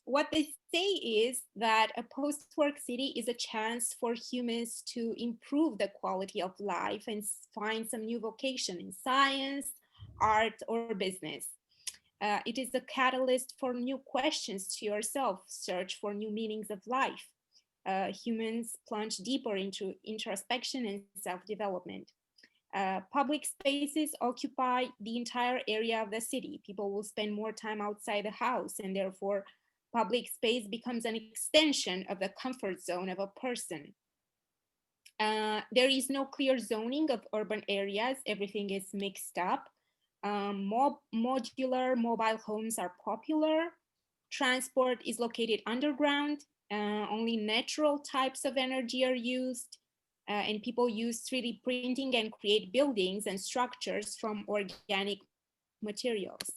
What they say is that a post-work city is a chance for humans to improve the quality of life and find some new vocation in science, art, or business. It is a catalyst for new questions to yourself, search for new meanings of life. Humans plunge deeper into introspection and self-development. Public spaces occupy the entire area of the city. People will spend more time outside the house, and therefore public space becomes an extension of the comfort zone of a person. There is no clear zoning of urban areas. Everything is mixed up. Modular mobile homes are popular. Transport is located underground. Only natural types of energy are used. And people use 3D printing and create buildings and structures from organic materials.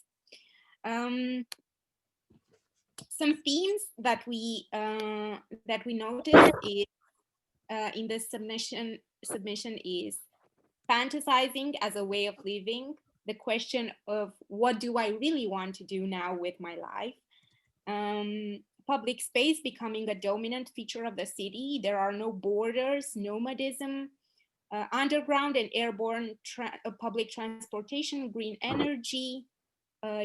Some themes that we notice is in this submission is fantasizing as a way of living, the question of what do I really want to do now with my life, public space becoming a dominant feature of the city. There are no borders, nomadism, underground and airborne public transportation, green energy,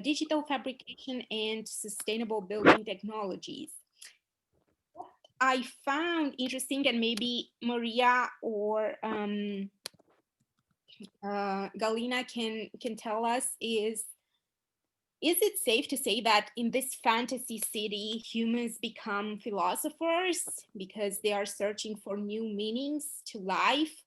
digital fabrication, and sustainable building technologies. What I found interesting, and maybe Maria or Galina can tell us is it safe to say that in this fantasy city, humans become philosophers because they are searching for new meanings to life?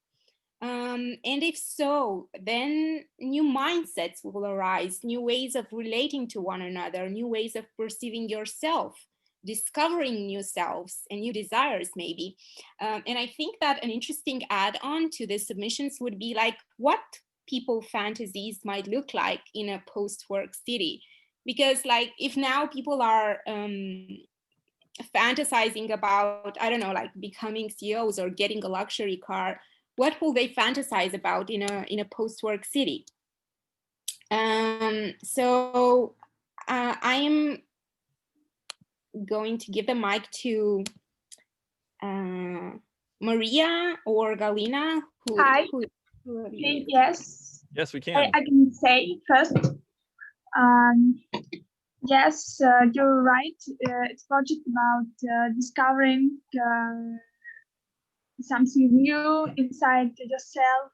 And if so, then new mindsets will arise, new ways of relating to one another, new ways of perceiving yourself, discovering new selves and new desires, maybe. And I think that an interesting add-on to the submissions would be like what people fantasies might look like in a post-work city. Because like if now people are fantasizing about, I don't know, like becoming CEOs or getting a luxury car, what will they fantasize about in a post-work city? So I am going to give the mic to Maria or Galina. Hi. Yes. Yes, we can. I can say first. Yes, you're right. It's a project about discovering something new inside yourself.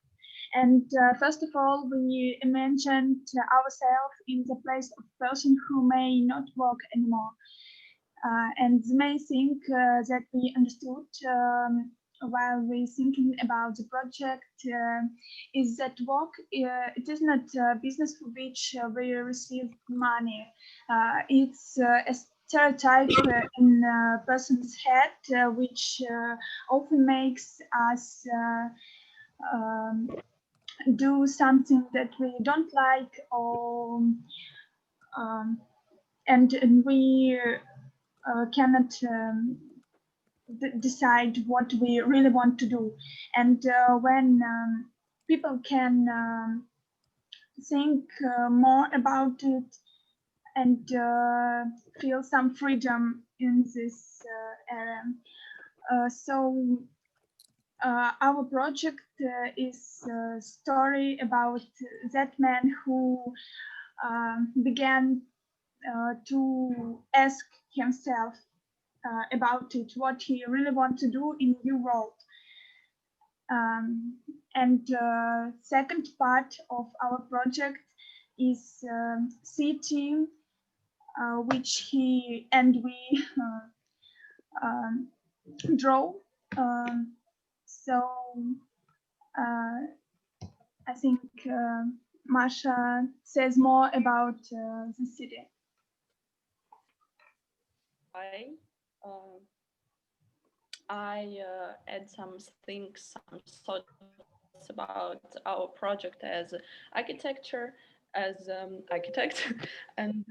And first of all, we mentioned ourselves in the place of person who may not work anymore. And the main thing that we understood while we thinking about the project is that work, it is not a business for which we receive money. It's a stereotype in a person's head, which often makes us do something that we don't like, or and we cannot decide what we really want to do. And when people can think more about it and feel some freedom in this area. So our project is a story about that man who began to ask himself about it, what he really wants to do in new world. And second part of our project is city, which he and we draw. So I think Masha says more about the city. Hi. I add some things, some thoughts about our project as architecture, as architect, and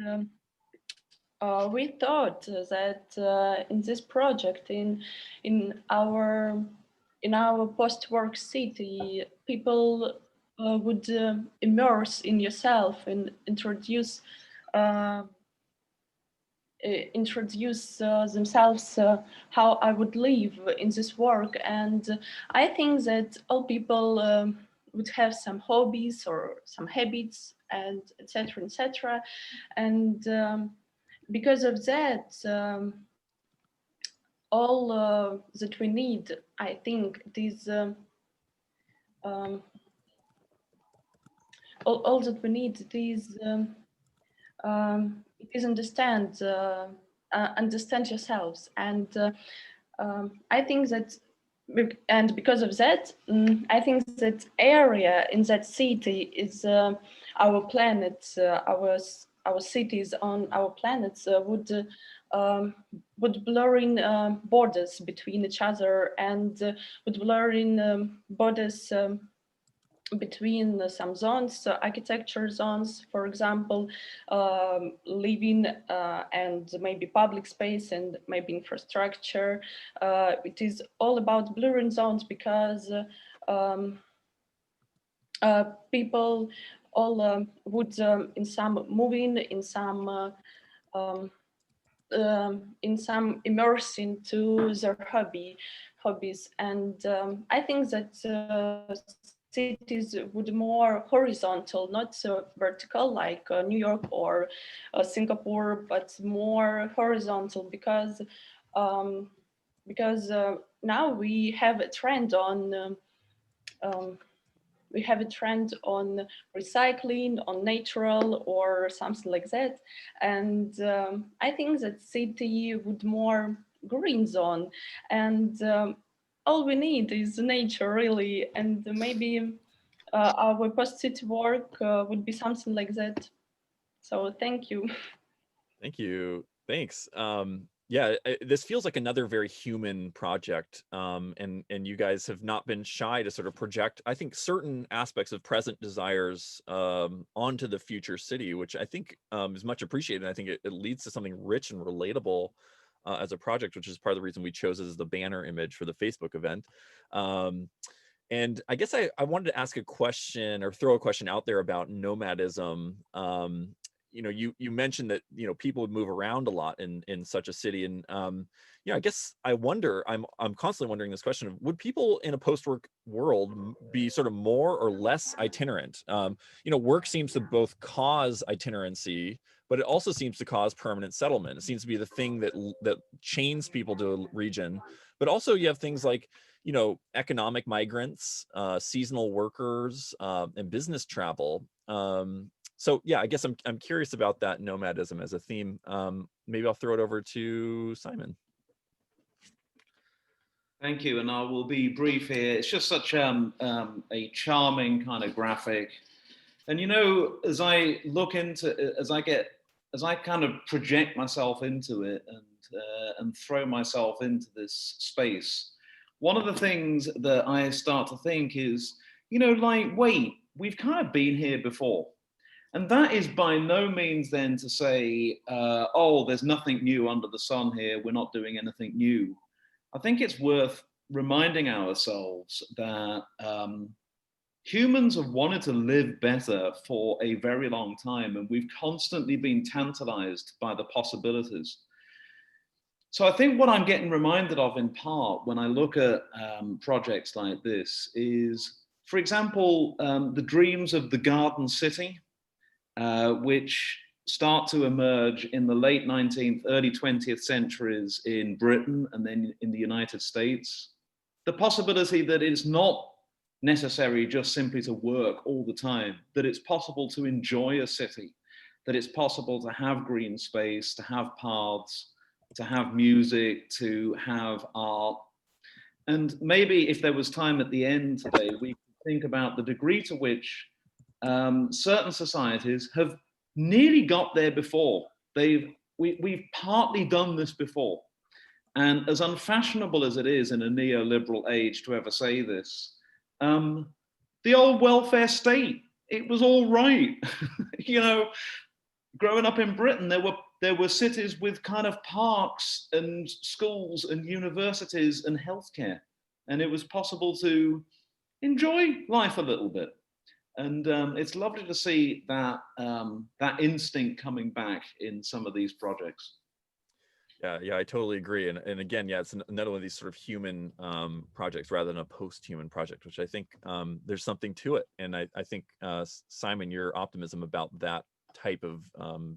we thought that in this project, in our post-work city, people would immerse in yourself and introduce themselves how I would live in this work. And I think that all people would have some hobbies or some habits, and etc. etc. And because of that, all that we need, I think, these all that we need, these it is understand yourselves. And I think that, and because of that, I think that area in that city is our planet, our cities on our planets would blur in borders between each other, and would blur in borders between some zones, architecture zones, for example, living and maybe public space and maybe infrastructure. It is all about blurring zones, because people all would in some moving, in some immerse into their hobbies. And I think that cities would more horizontal, not so vertical like New York or Singapore, but more horizontal, because now we have a trend on we have a trend on recycling, on natural or something like that. And I think that city would more green zone, and all we need is nature really, and maybe our post-city work would be something like that. So thank you. Thank you. Thanks. Yeah, this feels like another very human project, and you guys have not been shy to sort of project, I think, certain aspects of present desires onto the future city, which I think is much appreciated. I think it leads to something rich and relatable as a project, which is part of the reason we chose it as the banner image for the Facebook event. And I guess I wanted to ask a question or throw a question out there about nomadism. You know, you mentioned that, you know, people would move around a lot in such a city, and you know, I guess I wonder, I'm constantly wondering this question of, would people in a post-work world be sort of more or less itinerant? You know, work seems to both cause itinerancy, but it also seems to cause permanent settlement. It seems to be the thing that chains people to a region. But also you have things like, you know, economic migrants, seasonal workers, and business travel. So yeah, I guess I'm curious about that nomadism as a theme. Maybe I'll throw it over to Simon. Thank you, and I will be brief here. It's just such a charming kind of graphic. And you know, as I look into it, as I kind of project myself into it and throw myself into this space, one of the things that I start to think is, you know, like, wait, we've kind of been here before. And that is by no means then to say, oh, there's nothing new under the sun here, we're not doing anything new. I think it's worth reminding ourselves that humans have wanted to live better for a very long time, and we've constantly been tantalized by the possibilities. So I think what I'm getting reminded of in part when I look at projects like this is, for example, the dreams of the garden city, which start to emerge in the late 19th, early 20th centuries in Britain and then in the United States. The possibility that it's not necessary just simply to work all the time, that it's possible to enjoy a city, that it's possible to have green space, to have paths, to have music, to have art. And maybe if there was time at the end today, we could think about the degree to which certain societies have nearly got there before. We've partly done this before. And as unfashionable as it is in a neoliberal age to ever say this, the old welfare state, it was all right. You know, growing up in Britain, there were cities with kind of parks and schools and universities and healthcare. And it was possible to enjoy life a little bit. And it's lovely to see that that instinct coming back in some of these projects. Yeah, I totally agree. And again, yeah, it's another one of these sort of human projects rather than a post-human project, which I think there's something to it. And I think, Simon, your optimism about that type of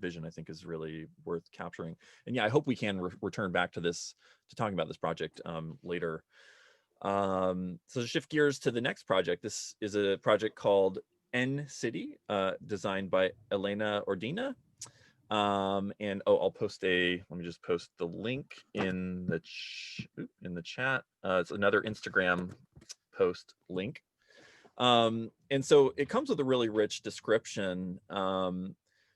vision, I think, is really worth capturing. And yeah, I hope we can return back to this, to talking about this project later. So to shift gears to the next project, this is a project called N City, designed by Elena Ordina. And I'll post let me just post the link in the chat. It's another Instagram post link. And so it comes with a really rich description.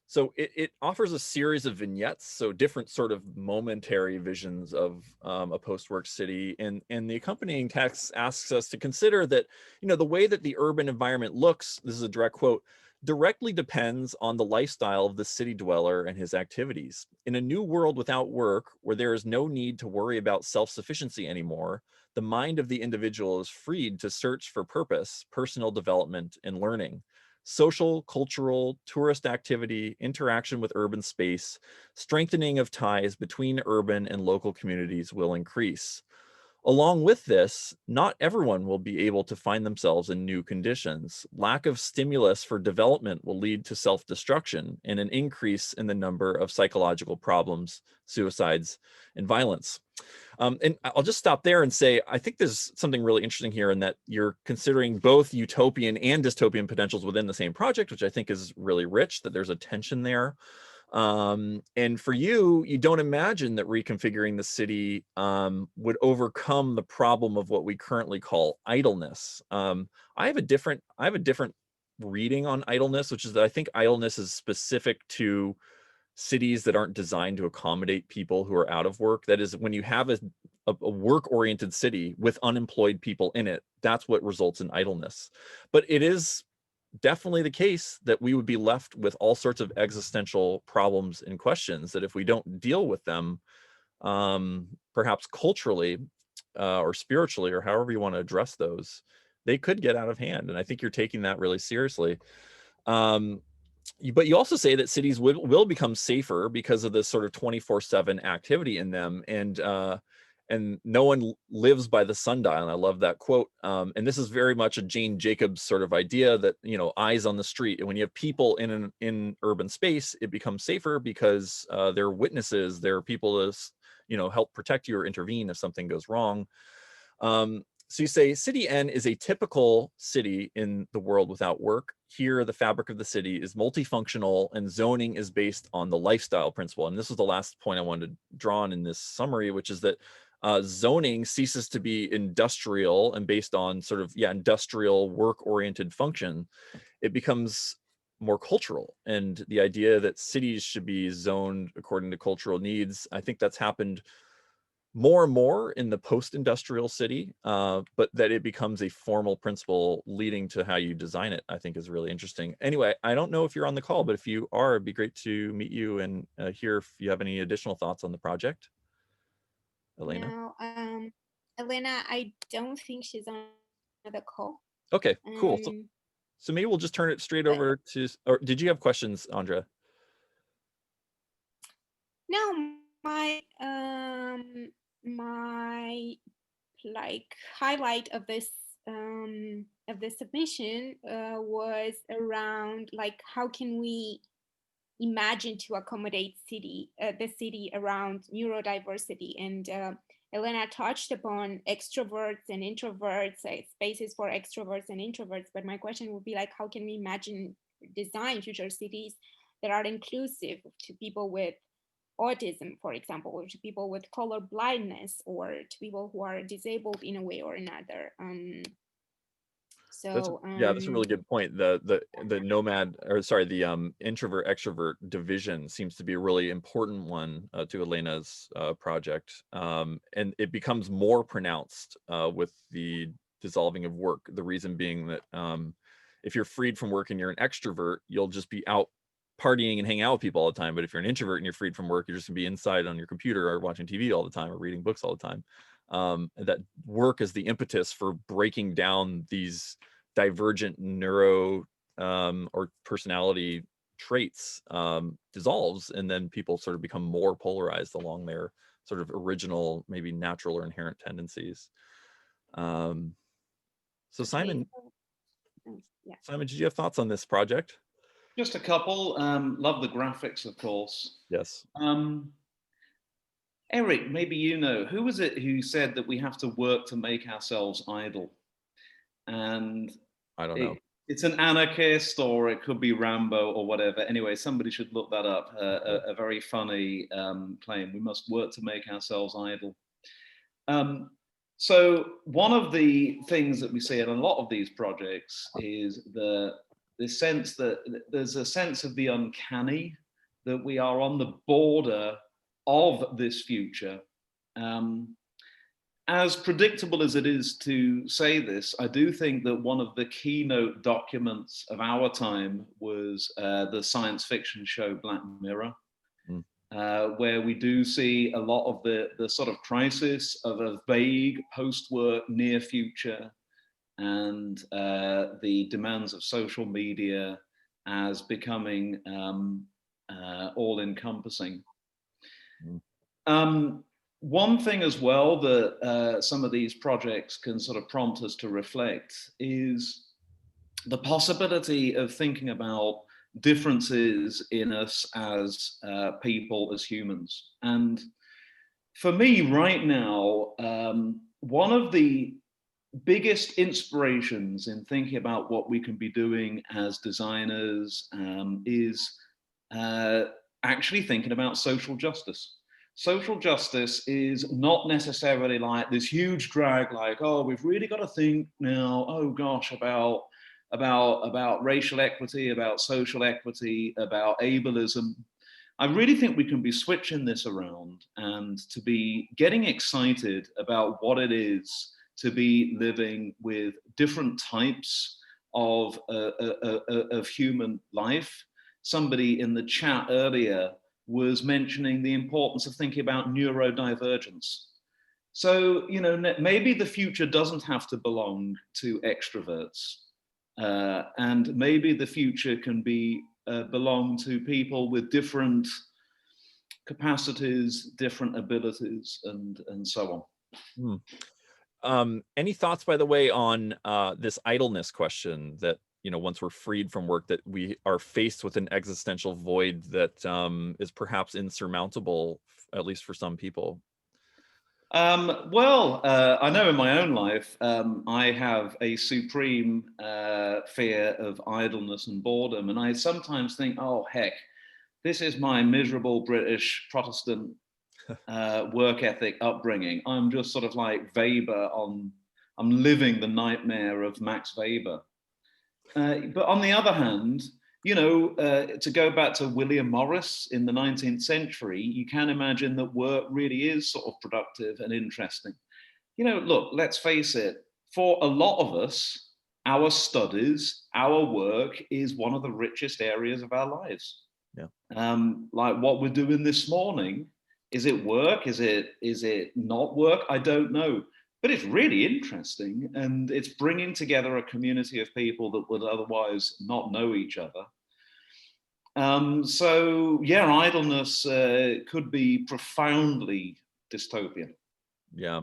So it offers a series of vignettes, so different sort of momentary visions of a post-work city, and the accompanying text asks us to consider that, you know, the way that the urban environment looks, this is a direct quote, directly depends on the lifestyle of the city dweller and his activities. In a new world without work, where there is no need to worry about self-sufficiency anymore, the mind of the individual is freed to search for purpose, personal development, and learning. Social, cultural, tourist activity, interaction with urban space, strengthening of ties between urban and local communities will increase. Along with this, not everyone will be able to find themselves in new conditions. Lack of stimulus for development will lead to self-destruction and an increase in the number of psychological problems, suicides, and violence. And I'll just stop there and say, I think there's something really interesting here in that you're considering both utopian and dystopian potentials within the same project, which I think is really rich, that there's a tension there. And for you, you don't imagine that reconfiguring the city would overcome the problem of what we currently call idleness. I have a different reading on idleness, which is that I think idleness is specific to cities that aren't designed to accommodate people who are out of work. That is, when you have a work-oriented city with unemployed people in it, that's what results in idleness. But it is definitely the case that we would be left with all sorts of existential problems and questions that if we don't deal with them, perhaps culturally or spiritually, or however you want to address those, they could get out of hand. And I think you're taking that really seriously. But you also say that cities will become safer because of this sort of 24/7 activity in them. And no one lives by the sundial. And I love that quote. And this is very much a Jane Jacobs sort of idea that, you know, eyes on the street. And when you have people in urban space, it becomes safer because they're witnesses. There are people to, you know, help protect you or intervene if something goes wrong. So you say City N is a typical city in the world without work. Here, the fabric of the city is multifunctional and zoning is based on the lifestyle principle. And this is the last point I wanted to draw on in this summary, which is that zoning ceases to be industrial and based on sort of, industrial work-oriented function. It becomes more cultural. And the idea that cities should be zoned according to cultural needs, I think that's happened more and more in the post-industrial city, but that it becomes a formal principle leading to how you design it, I think is really interesting. Anyway, I don't know if you're on the call, but if you are, it'd be great to meet you and hear if you have any additional thoughts on the project. Elena? No, Elena, I don't think she's on the call. Okay, cool. So maybe we'll just turn it straight over to, or did you have questions, Andra? No, my like highlight of this submission was around like how can we imagine to accommodate the city around neurodiversity, and Elena touched upon extroverts and introverts, spaces for extroverts and introverts, but my question would be like how can we design future cities that are inclusive to people with autism, for example, or to people with color blindness, or to people who are disabled in a way or another. That's a really good point. The nomad, or sorry, the introvert extrovert division seems to be a really important one to Elena's project, and it becomes more pronounced with the dissolving of work. The reason being that if you're freed from work and you're an extrovert, you'll just be out partying and hanging out with people all the time. But if you're an introvert and you're freed from work, you're just gonna be inside on your computer or watching TV all the time or reading books all the time. That work is the impetus for breaking down these divergent neuro or personality traits, dissolves, and then people sort of become more polarized along their sort of original, maybe natural or inherent tendencies. So Simon, Simon, did you have thoughts on this project? Just a couple. Love the graphics, of course. Yes. Eric, maybe you know, who was it who said that we have to work to make ourselves idle? And I don't know. It's an anarchist, or it could be Rambo or whatever. Anyway, somebody should look that up. A very funny claim. We must work to make ourselves idle. So one of the things that we see in a lot of these projects is the sense that there's a sense of the uncanny, that we are on the border of this future. As predictable as it is to say this, I do think that one of the keynote documents of our time was the science fiction show Black Mirror, where we do see a lot of the sort of crisis of a vague post-work near future, and the demands of social media as becoming all-encompassing. one thing as well that some of these projects can sort of prompt us to reflect is the possibility of thinking about differences in us as people, as humans. And for me right now, one of the biggest inspirations in thinking about what we can be doing as designers is actually thinking about social justice. Social justice is not necessarily like this huge drag, like, oh, we've really got to think now, oh gosh, about racial equity, about social equity, about ableism. I really think we can be switching this around and to be getting excited about what it is to be living with different types of human life. Somebody in the chat earlier was mentioning the importance of thinking about neurodivergence. So, you know, maybe the future doesn't have to belong to extroverts. And maybe the future can be belong to people with different capacities, different abilities, and so on. Any thoughts, by the way, on this idleness question that, you know, once we're freed from work, that we are faced with an existential void that is perhaps insurmountable, at least for some people? Well, I know in my own life, I have a supreme fear of idleness and boredom. And I sometimes think, oh, heck, this is my miserable British Protestant work ethic upbringing. I'm just sort of like Weber I'm living the nightmare of Max Weber. But on the other hand, you know, to go back to William Morris in the 19th century, you can imagine that work really is sort of productive and interesting. You know, look, let's face it, for a lot of us, our studies, our work is one of the richest areas of our lives. Yeah. Like what we're doing this morning, is it work? Is it not work? I don't know. But it's really interesting, and it's bringing together a community of people that would otherwise not know each other. So yeah, idleness could be profoundly dystopian. Yeah,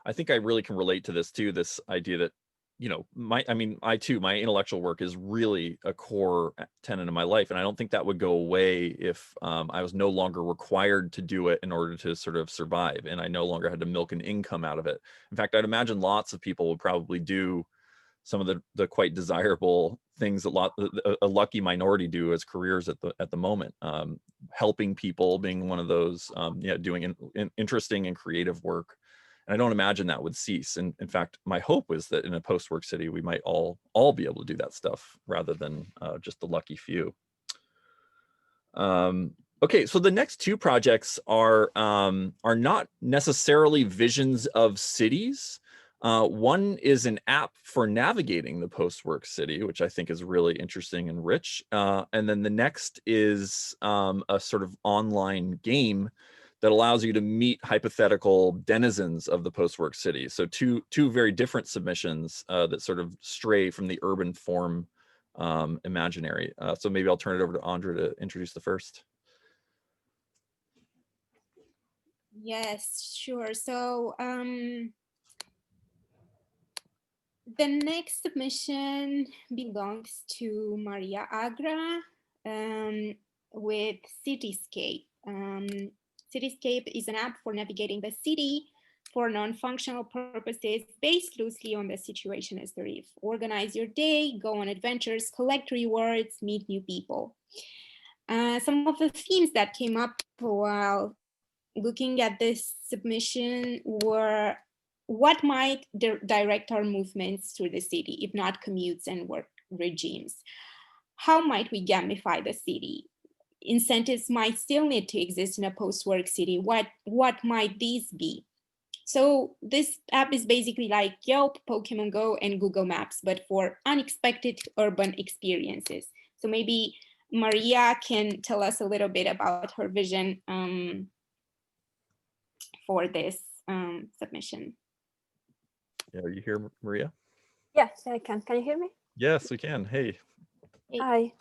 I think I really can relate to this too, this idea that, you know, my intellectual work is really a core tenet of my life. And I don't think that would go away if I was no longer required to do it in order to sort of survive. And I no longer had to milk an income out of it. In fact, I'd imagine lots of people would probably do some of the quite desirable things that a lucky minority do as careers at the moment. Helping people being one of those, doing interesting and creative work. And I don't imagine that would cease. And in fact, my hope is that in a post-work city, we might all be able to do that stuff rather than just the lucky few. Okay, so the next two projects are not necessarily visions of cities. One is an app for navigating the post-work city, which I think is really interesting and rich. And then the next is a sort of online game that allows you to meet hypothetical denizens of the post-work city. So two very different submissions that sort of stray from the urban form imaginary. So maybe I'll turn it over to Andra to introduce the first. Yes, sure. So the next submission belongs to María Agra with Cityscape. Cityscape is an app for navigating the city for non-functional purposes based loosely on the situation as the reef. Organize your day, go on adventures, collect rewards, meet new people. Some of the themes that came up while looking at this submission were what might direct our movements through the city, if not commutes and work regimes? How might we gamify the city? Incentives might still need to exist in a post-work city. What might these be? So this app is basically like Yelp, Pokemon Go, and Google Maps, but for unexpected urban experiences. So maybe María can tell us a little bit about her vision for this submission. Yeah, are you here, María? Yes, I can. Can you hear me? Yes, we can. Hey. Hi.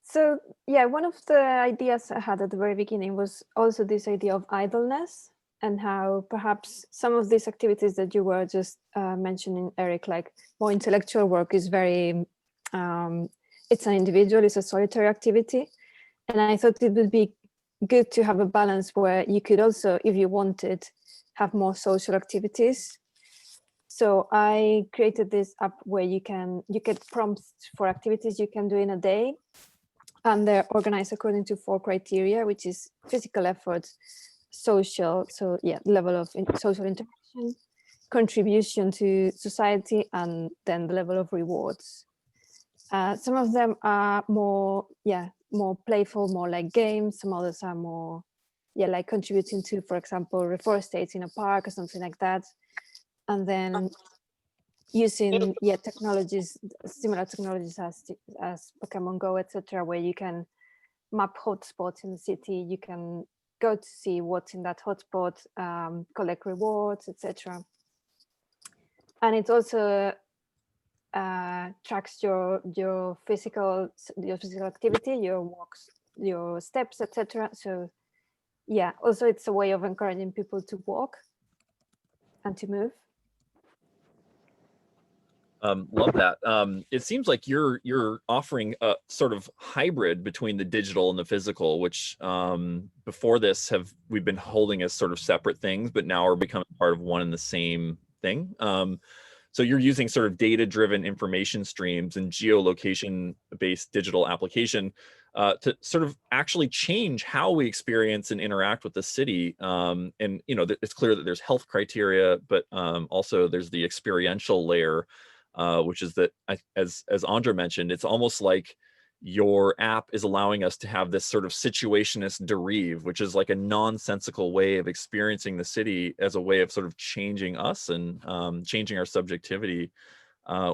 So yeah, one of the ideas I had at the very beginning was also this idea of idleness. and how perhaps some of these activities that you were just mentioning, Eric, like more intellectual work is very, it's an individual, it's a solitary activity. And I thought it would be good to have a balance where you could also, if you wanted, have more social activities. So I created this app where you get prompts for activities you can do in a day, and they're organized according to 4 criteria, which is physical effort, social, so yeah, level of social interaction, contribution to society, and then the level of rewards. Some of them are more playful, more like games. Some others are more, like contributing to, for example, reforestation in a park or something like that. And then using technologies, similar technologies as Pokemon Go, etc., where you can map hotspots in the city. You can go to see what's in that hotspot, collect rewards, etc. And it also tracks your physical activity, your walks, your steps, etc. So yeah, also it's a way of encouraging people to walk and to move. Love that. It seems like you're offering a sort of hybrid between the digital and the physical, which before this we've been holding as sort of separate things, but now are becoming part of one and the same thing. So you're using sort of data-driven information streams and geolocation-based digital application to sort of actually change how we experience and interact with the city. And it's clear that there's health criteria, but also there's the experiential layer. Which is that, as Andra mentioned, it's almost like your app is allowing us to have this sort of situationist derive, which is like a nonsensical way of experiencing the city as a way of sort of changing us and changing our subjectivity,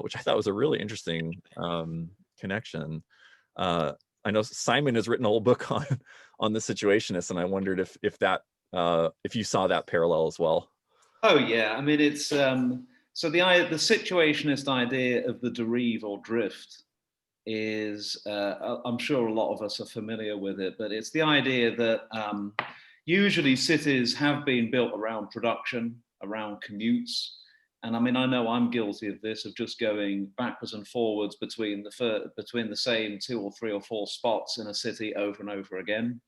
which I thought was a really interesting connection. I know Simon has written a whole book on the situationist, and I wondered if you saw that parallel as well. Oh yeah, I mean it's. So the situationist idea of the derive or drift is, I'm sure a lot of us are familiar with it, but it's the idea that usually cities have been built around production, around commutes. And I mean, I know I'm guilty of this, of just going backwards and forwards between the same 2 or 3 or 4 spots in a city over and over again.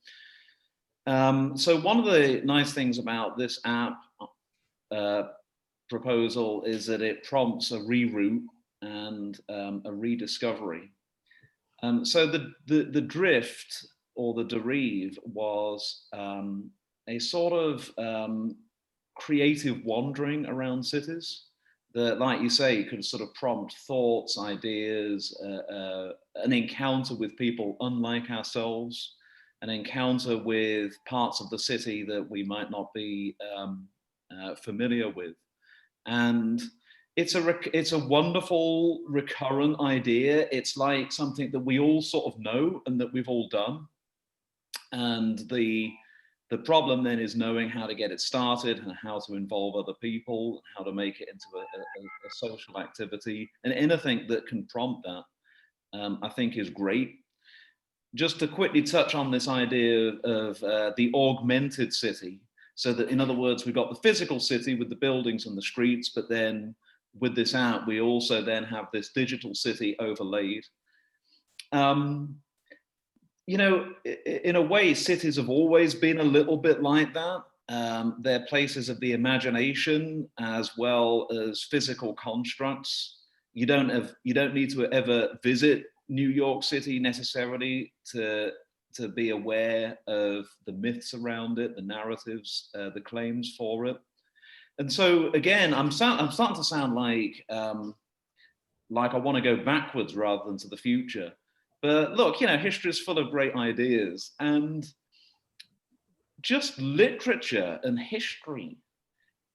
So one of the nice things about this app proposal is that it prompts a reroute and a rediscovery. So the drift or the derive was a sort of creative wandering around cities that, like you say, could sort of prompt thoughts, ideas, an encounter with people unlike ourselves, an encounter with parts of the city that we might not be familiar with. And it's a wonderful recurrent idea. It's like something that we all sort of know and that we've all done. And the problem then is knowing how to get it started and how to involve other people, how to make it into a social activity. And anything that can prompt that, I think is great. Just to quickly touch on this idea of the augmented city. So that, in other words, we've got the physical city with the buildings and the streets, but then with this app, we also then have this digital city overlaid. In a way, cities have always been a little bit like that. They're places of the imagination as well as physical constructs. You don't need to ever visit New York City necessarily to be aware of the myths around it, the narratives, the claims for it. And so again, I'm starting to sound like I want to go backwards rather than to the future. But look, history is full of great ideas, and just literature and history,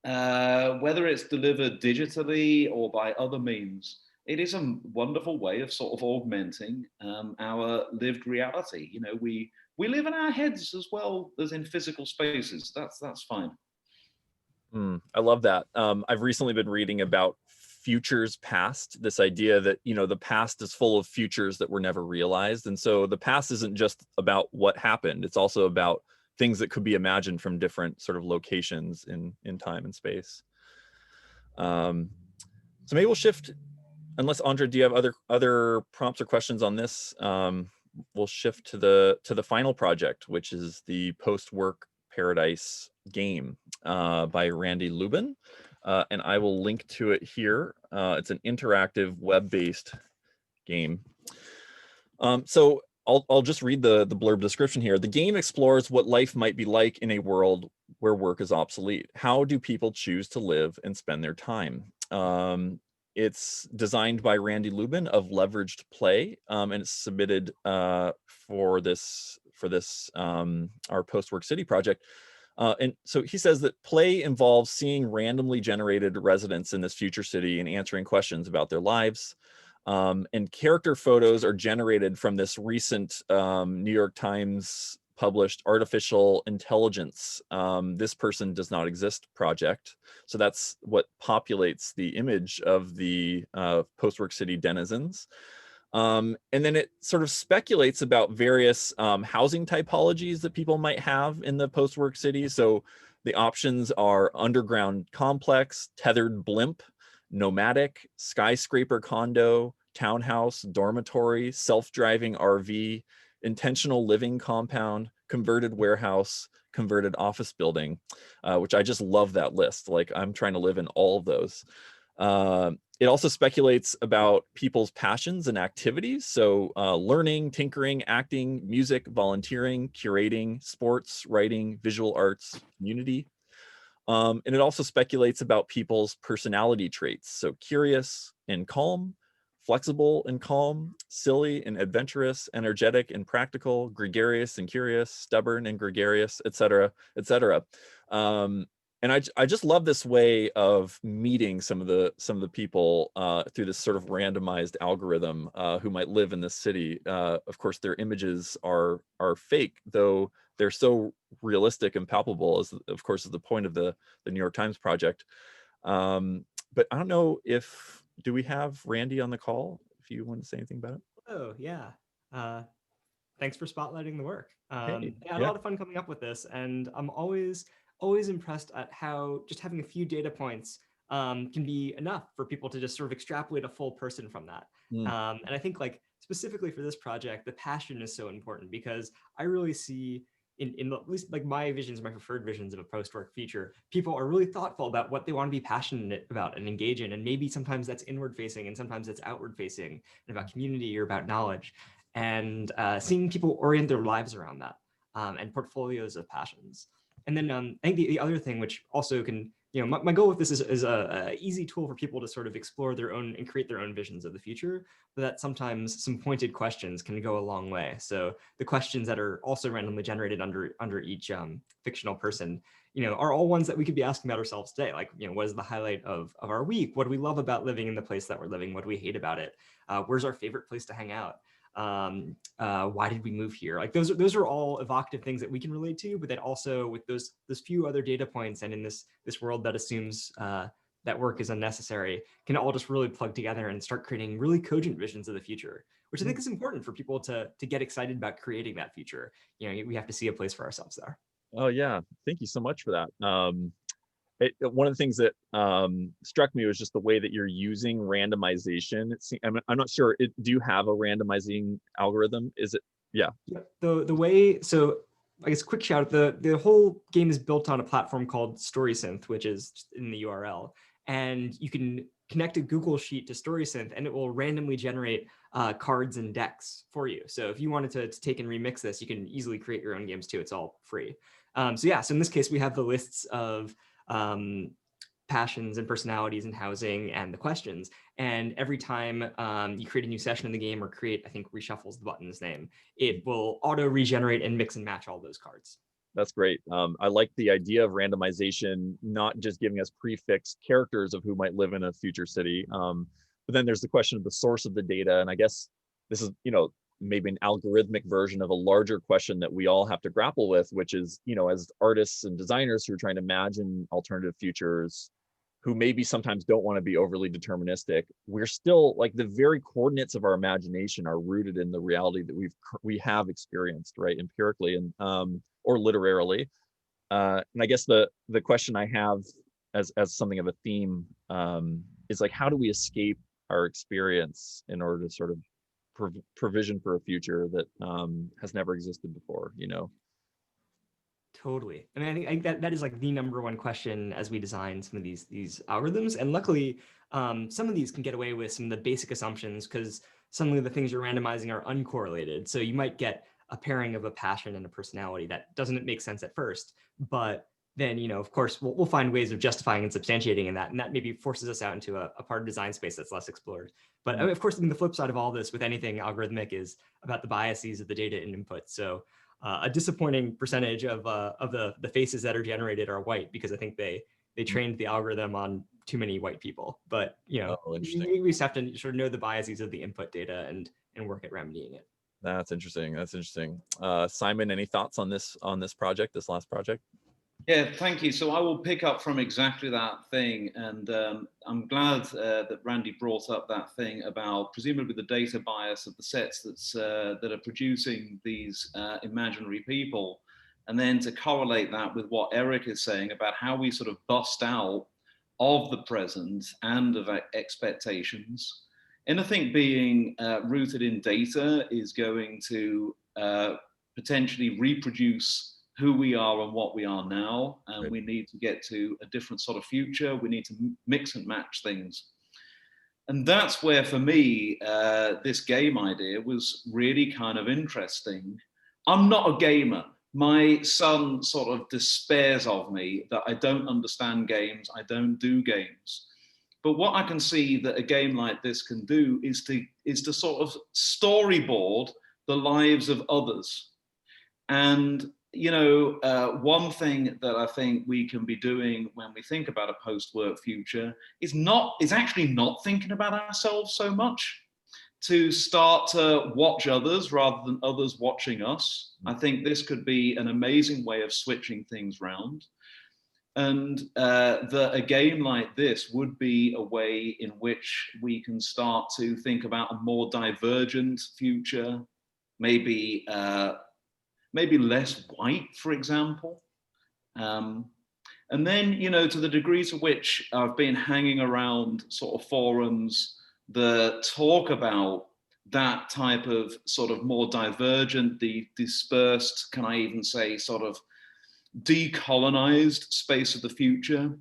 whether it's delivered digitally or by other means, it is a wonderful way of sort of augmenting our lived reality. We live in our heads as well as in physical spaces. That's fine. I love that. I've recently been reading about futures past, this idea that, the past is full of futures that were never realized. And so the past isn't just about what happened. It's also about things that could be imagined from different sort of locations in time and space. So maybe we'll shift, unless Andra, do you have other prompts or questions on this? We'll shift to the final project, which is the post-work paradise game by Randy Lubin. And I will link to it here. It's an interactive web-based game. So I'll just read the blurb description here. The game explores what life might be like in a world where work is obsolete. How do people choose to live and spend their time? It's designed by Randy Lubin of Leveraged Play, and it's submitted for this our post-work city project. And so he says that play involves seeing randomly generated residents in this future city and answering questions about their lives. And character photos are generated from this recent New York Times published artificial intelligence this person does not exist project. So that's what populates the image of the post-work city denizens. And then it sort of speculates about various housing typologies that people might have in the post-work city. So the options are underground complex, tethered blimp, nomadic, skyscraper condo, townhouse, dormitory, self-driving RV, intentional living compound, converted warehouse, converted office building, which I just love that list. Like, I'm trying to live in all of those. It also speculates about people's passions and activities. So learning, tinkering, acting, music, volunteering, curating, sports, writing, visual arts, community. And it also speculates about people's personality traits. So curious and calm, flexible and calm, silly and adventurous, energetic and practical, gregarious and curious, stubborn and gregarious, et cetera, et cetera. And I just love this way of meeting some of the people through this sort of randomized algorithm who might live in this city. Of course, their images are fake, though they're so realistic and palpable, as of course is the point of the New York Times project. But I don't know if, do we have Randy on the call? If you want to say anything about it. Oh yeah. Thanks for spotlighting the work. Hey, I had a lot of fun coming up with this, and I'm always impressed at how just having a few data points can be enough for people to just sort of extrapolate a full person from that. And I think, like, specifically for this project, the passion is so important, because I really see in at least like my visions, my preferred visions of a post-work feature, people are really thoughtful about what they want to be passionate about and engage in. And maybe sometimes that's inward facing and sometimes it's outward facing, and about community or about knowledge. And seeing people orient their lives around that, and portfolios of passions. And then I think the other thing, which also can, my goal with this is a easy tool for people to sort of explore their own and create their own visions of the future, but that sometimes some pointed questions can go a long way. So the questions that are also randomly generated under each fictional person, are all ones that we could be asking about ourselves today. Like, what is the highlight of our week? What do we love about living in the place that we're living? What do we hate about it? Where's our favorite place to hang out? Why did we move here? Like, those are all evocative things that we can relate to, but then also with those few other data points, and in this world that assumes that work is unnecessary, can all just really plug together and start creating really cogent visions of the future, which I think is important for people to get excited about creating that future. We have to see a place for ourselves there. Oh yeah, thank you so much for that. One of the things that struck me was just the way that you're using randomization. I'm not sure. Do you have a randomizing algorithm? Is it? Yeah. The way, so I guess quick shout out, the whole game is built on a platform called StorySynth, which is just in the URL. And you can connect a Google Sheet to StorySynth, and it will randomly generate cards and decks for you. So if you wanted to take and remix this, you can easily create your own games too. It's all free. So in this case, we have the lists of passions and personalities and housing and the questions. And every time you create a new session in the game, or create, I think, reshuffles the button's name, it will auto regenerate and mix and match all those cards. That's great. I like the idea of randomization, not just giving us prefixed characters of who might live in a future city. But then there's the question of the source of the data. And I guess this is, maybe an algorithmic version of a larger question that we all have to grapple with, which is, as artists and designers who are trying to imagine alternative futures, who maybe sometimes don't want to be overly deterministic, we're still like the very coordinates of our imagination are rooted in the reality that we have experienced, right, empirically and or literarily. And I guess the question I have as something of a theme is like, how do we escape our experience in order to sort of provision for a future that has never existed before, you know? Totally. I mean, I think that is like the number one question as we design some of these algorithms. And luckily, some of these can get away with some of the basic assumptions because some of the things you're randomizing are uncorrelated. So you might get a pairing of a passion and a personality that doesn't make sense at first, but then, you know, of course, we'll find ways of justifying and substantiating in that. And that maybe forces us out into a part of design space that's less explored. But I mean, of course, I mean, the flip side of all this with anything algorithmic is about the biases of the data and input. So a disappointing percentage of the faces that are generated are white because I think they trained the algorithm on too many white people. But, you know, we just have to sort of know the biases of the input data and work at remedying it. That's interesting. That's interesting. Simon, any thoughts on this project, this last project? Yeah, thank you. So I will pick up from exactly that thing. And I'm glad that Randy brought up that thing about presumably the data bias of the sets that are producing these imaginary people. And then to correlate that with what Eric is saying about how we sort of bust out of the present and of expectations. Anything being rooted in data is going to potentially reproduce who we are and what we are now, and right. We need to get to a different sort of future. We need to mix and match things. And that's where, for me, this game idea was really kind of interesting. I'm not a gamer. My son sort of despairs of me that I don't understand games, I don't do games. But what I can see that a game like this can do is to sort of storyboard the lives of others. And you know, one thing that I think we can be doing when we think about a post-work future is actually not thinking about ourselves so much, to start to watch others rather than others watching us. I think this could be an amazing way of switching things around. And a game like this would be a way in which we can start to think about a more divergent future, maybe less white, for example. And then, you know, to the degree to which I've been hanging around sort of forums that talk about that type of sort of more divergent, dispersed, can I even say, sort of decolonized space of the future.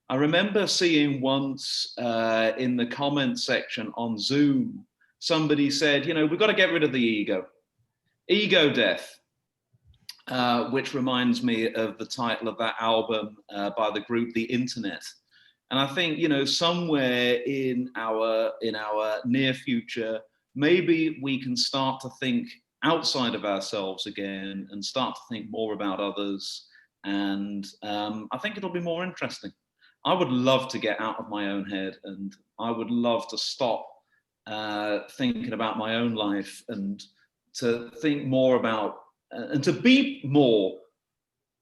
I remember seeing once in the comment section on Zoom, somebody said, you know, we've got to get rid of the ego death. Which reminds me of the title of that album by the group The Internet. And I think, you know, somewhere in our near future, maybe we can start to think outside of ourselves again and start to think more about others. And I think it'll be more interesting. I would love to get out of my own head, and I would love to stop thinking about my own life and to think more about and to be more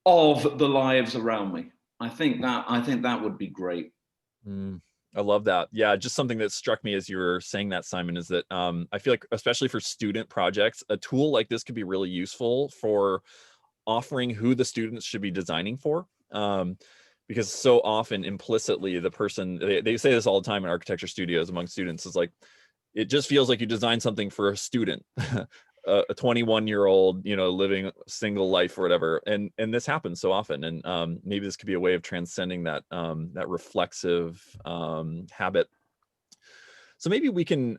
of the lives around me. I think that would be great. I love that. Yeah, just something that struck me as you were saying that, Simon, is that I feel like, especially for student projects, a tool like this could be really useful for offering who the students should be designing for. Because so often implicitly the person, they say this all the time in architecture studios among students, is like, it just feels like you designed something for a student. A 21-year-old, you know, living a single life or whatever, and this happens so often. And maybe this could be a way of transcending that that reflexive habit. So maybe we can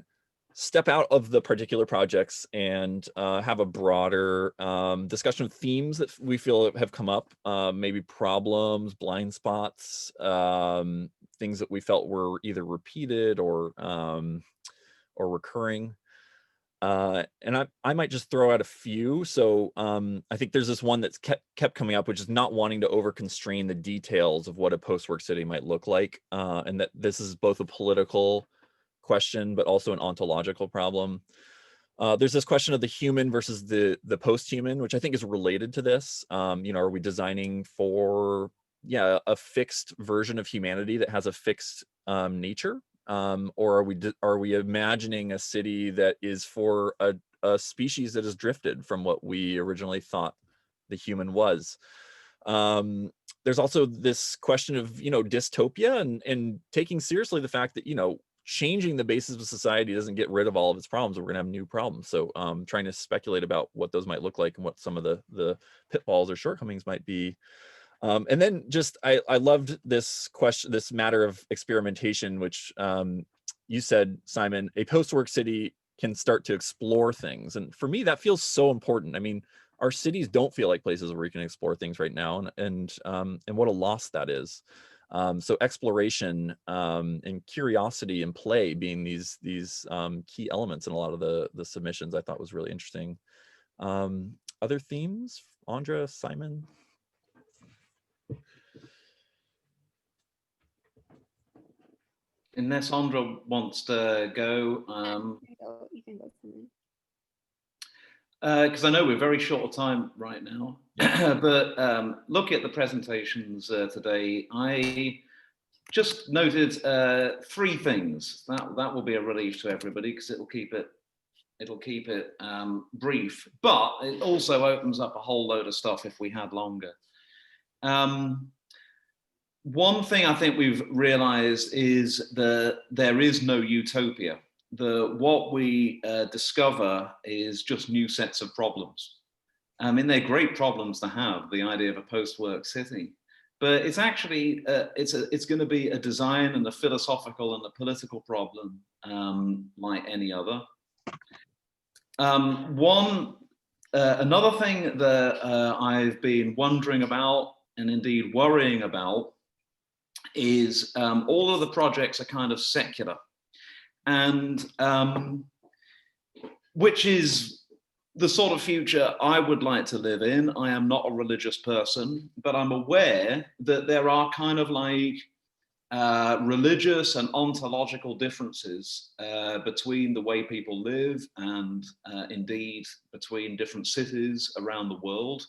step out of the particular projects and have a broader discussion of themes that we feel have come up, maybe problems, blind spots, things that we felt were either repeated or recurring. And I might just throw out a few. So I think there's this one that's kept coming up, which is not wanting to over-constrain the details of what a post-work city might look like. And that this is both a political question, but also an ontological problem. There's this question of the human versus the post-human, which I think is related to this. You know, are we designing for yeah, a fixed version of humanity that has a fixed nature, or are we imagining a city that is for a species that has drifted from what we originally thought the human was? There's also this question of, you know, dystopia and taking seriously the fact that, you know, changing the basis of society doesn't get rid of all of its problems. We're gonna have new problems. So trying to speculate about what those might look like and what some of the pitfalls or shortcomings might be. And then just, I loved this question, this matter of experimentation, which you said, Simon, a post-work city can start to explore things. And for me, that feels so important. I mean, our cities don't feel like places where you can explore things right now, and what a loss that is. So exploration and curiosity and play being these key elements in a lot of the submissions, I thought was really interesting. Other themes, Andra, Simon? Unless Andra wants to go. You can go, Simon. Because I know we're very short of time right now, but look at the presentations today. I just noted 3 things. That will be a relief to everybody because it'll keep it brief, but it also opens up a whole load of stuff if we had longer. One thing I think we've realized is that there is no utopia. What we discover is just new sets of problems. I mean, they're great problems to have, the idea of a post-work city, but it's actually, it's going to be a design and a philosophical and a political problem like any other. Another thing that I've been wondering about and indeed worrying about is all of the projects are kind of secular. And which is the sort of future I would like to live in. I am not a religious person, but I'm aware that there are kind of like religious and ontological differences between the way people live and indeed between different cities around the world.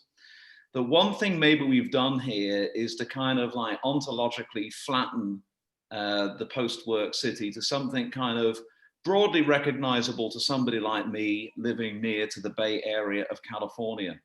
The one thing maybe we've done here is to kind of like ontologically flatten the post-work city to something kind of broadly recognizable to somebody like me living near to the Bay Area of California.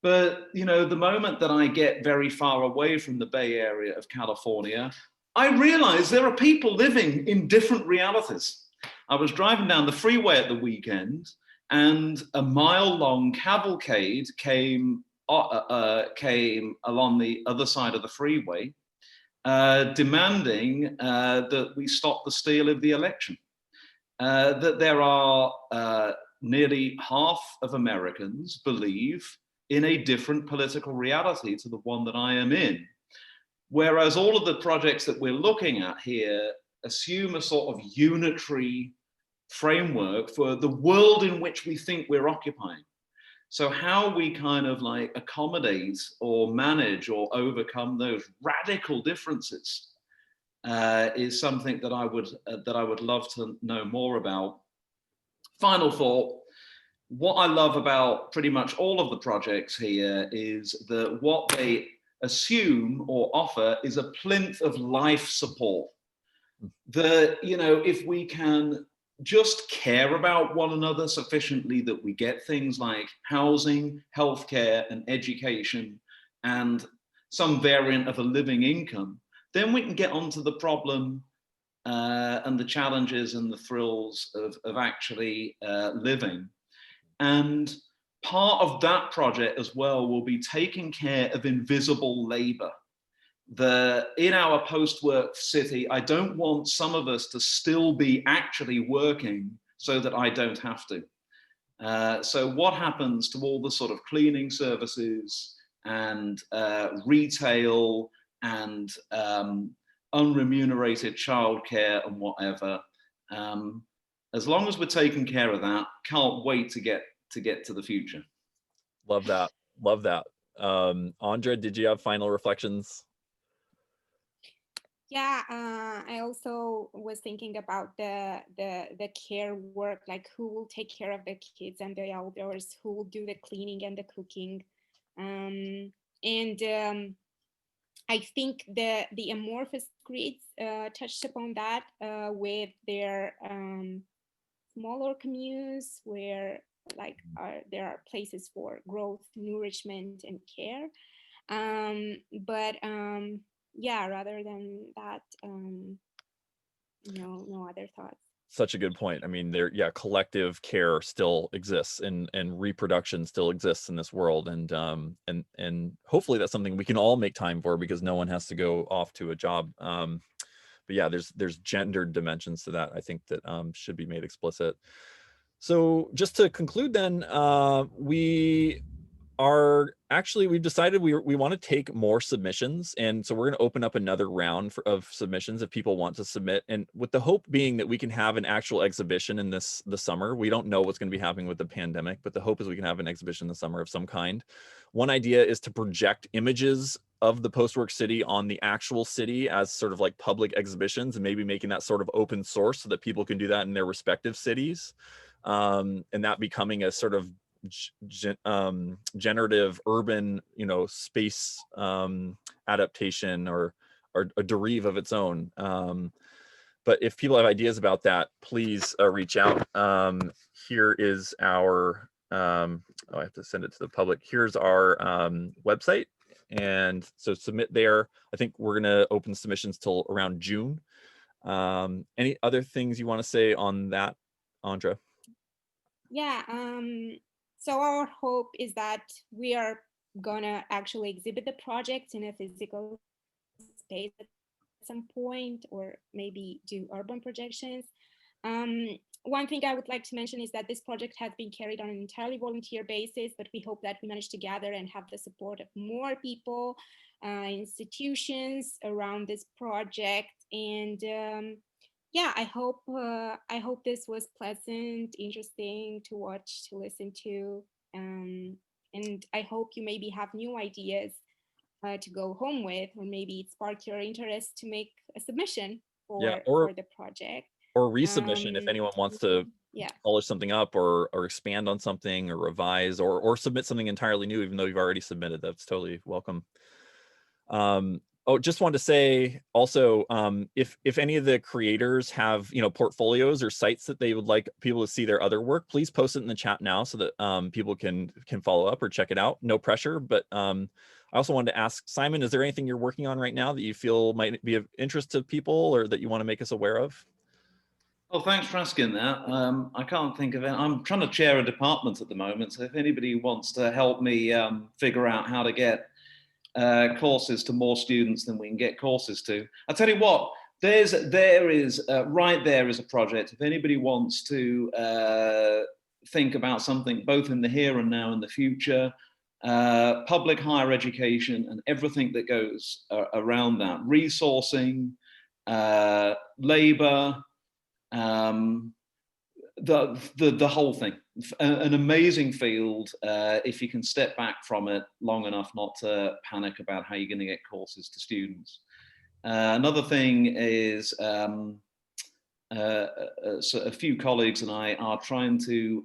But, you know, the moment that I get very far away from the Bay Area of California, I realize there are people living in different realities. I was driving down the freeway at the weekend and a mile-long cavalcade came along the other side of the freeway, demanding that we stop the steal of the election. That there are nearly half of Americans believe in a different political reality to the one that I am in. Whereas all of the projects that we're looking at here assume a sort of unitary framework for the world in which we think we're occupying. So how we kind of like accommodate or manage or overcome those radical differences is something that I would love to know more about. Final thought, what I love about pretty much all of the projects here is that what they assume or offer is a plinth of life support. That, you know, if we can just care about one another sufficiently that we get things like housing, healthcare, and education, and some variant of a living income, then we can get onto the problem and the challenges and the thrills of actually living. And part of that project as well will be taking care of invisible labor. In our post-work city, I don't want some of us to still be actually working so that I don't have to. So what happens to all the sort of cleaning services and retail and unremunerated childcare and whatever? As long as we're taking care of that, can't wait to get to the future. Love that. Love that. Andra, did you have final reflections? Yeah, I also was thinking about the care work, like who will take care of the kids and the elders, who will do the cleaning and the cooking, and I think the Amorphous grids touched upon that with their smaller communes where there are places for growth, nourishment, and care. Yeah, rather than that, no other thoughts. Such a good point. I mean, collective care still exists, and reproduction still exists in this world, and hopefully that's something we can all make time for, because no one has to go off to a job. But yeah, there's gendered dimensions to that, I think, that should be made explicit. So just to conclude then, we've decided we want to take more submissions, and so we're going to open up another round of submissions if people want to submit, and with the hope being that we can have an actual exhibition in the summer. We don't know what's going to be happening with the pandemic, but the hope is we can have an exhibition in the summer of some kind. One idea is to project images of the post-work city on the actual city as sort of like public exhibitions, and maybe making that sort of open source so that people can do that in their respective cities, and that becoming a sort of generative urban, space adaptation, or a derive of its own. But if people have ideas about that, please reach out. Here is our, I have to send it to the public. Here's our website. And so submit there. I think we're gonna open submissions till around June. Any other things you want to say on that, Andra? Yeah, so our hope is that we are gonna actually exhibit the project in a physical space at some point, or maybe do urban projections. One thing I would like to mention is that this project has been carried on an entirely volunteer basis, but we hope that we manage to gather and have the support of more people, institutions around this project. And yeah, I hope this was pleasant, interesting to watch, to listen to, and I hope you maybe have new ideas to go home with, or maybe it sparked your interest to make a submission for the project. Or resubmission if anyone wants to polish something up, or expand on something, or revise, or submit something entirely new, even though you've already submitted. That's totally welcome. Just wanted to say also, if any of the creators have portfolios or sites that they would like people to see their other work, please post it in the chat now so that people can follow up or check it out. No pressure, but I also wanted to ask Simon, is there anything you're working on right now that you feel might be of interest to people, or that you want to make us aware of? Well, thanks for asking that. I can't think of it. I'm trying to chair a department at the moment, so if anybody wants to help me figure out how to get courses to more students than we can get courses to. I'll tell you what, there is right there is a project. If anybody wants to think about something both in the here and now and the future, public higher education and everything that goes around that, resourcing, labor, the whole thing, an amazing field if you can step back from it long enough not to panic about how you're going to get courses to students. Another thing is so a few colleagues and I are trying to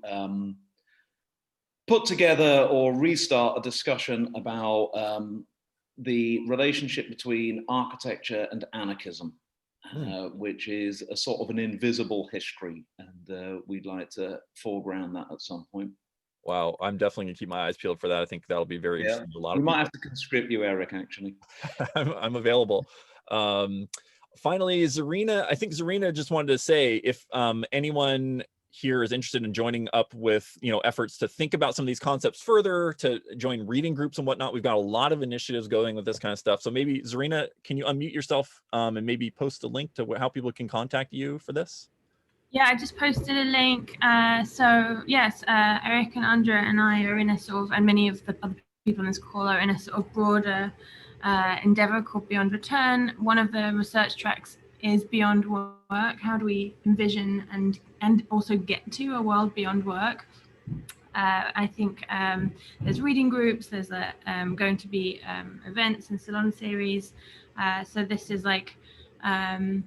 put together or restart a discussion about the relationship between architecture and anarchism. Which is a sort of an invisible history, and we'd like to foreground that at some point. Wow, I'm definitely gonna keep my eyes peeled for that. I think that'll be very interesting to a lot of people. We might have to conscript you, Eric, actually. I'm available. Finally, Zarina, I think Zarina just wanted to say, if anyone here is interested in joining up with efforts to think about some of these concepts further, to join reading groups and whatnot, we've got a lot of initiatives going with this kind of stuff. So maybe Zarina, can you unmute yourself and maybe post a link to how people can contact you for this? Yeah, I just posted a link. So yes, Eric and Andra and I are in a sort of, and many of the other people on this call are in a sort of broader endeavor called Beyond Return. One of the research tracks is beyond work. How do we envision and also get to a world beyond work? I think there's reading groups, there's going to be events and salon series. So this is like an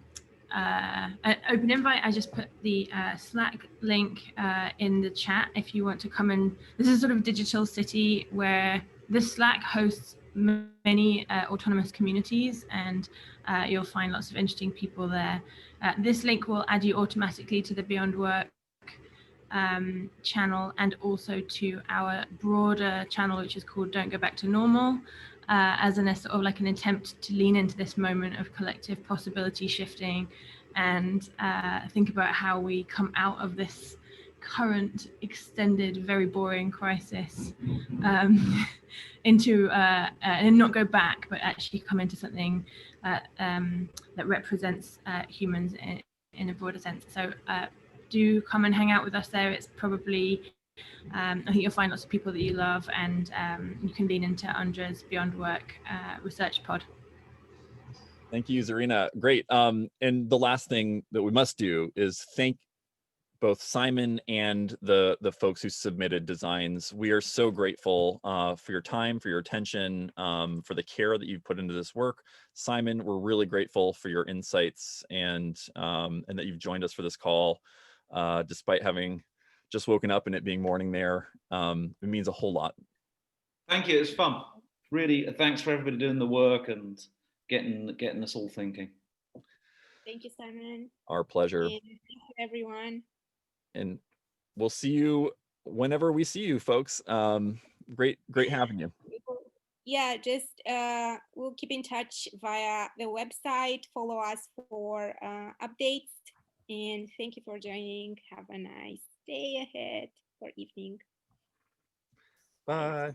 open invite. I just put the Slack link in the chat if you want to come and, this is sort of a digital city where the Slack hosts many autonomous communities, and you'll find lots of interesting people there. This link will add you automatically to the Beyond Work channel, and also to our broader channel, which is called Don't Go Back to Normal, as an sort of like an attempt to lean into this moment of collective possibility shifting, and think about how we come out of this current extended, very boring crisis into and not go back, but actually come into something that represents humans in a broader sense. So do come and hang out with us there. It's probably, I think you'll find lots of people that you love, and you can lean into Andra's Beyond Work research pod. Thank you, Zarina. Great. And the last thing that we must do is thank both Simon and the folks who submitted designs. We are so grateful for your time, for your attention, for the care that you've put into this work. Simon, we're really grateful for your insights and that you've joined us for this call, despite having just woken up and it being morning there. It means a whole lot. Thank you. It's fun. Really, thanks for everybody doing the work and getting us all thinking. Thank you, Simon. Our pleasure. And thank you, everyone. And we'll see you whenever we see you, folks. Great having you. Yeah, just we'll keep in touch via the website. Follow us for updates. And thank you for joining. Have a nice day ahead or evening. Bye.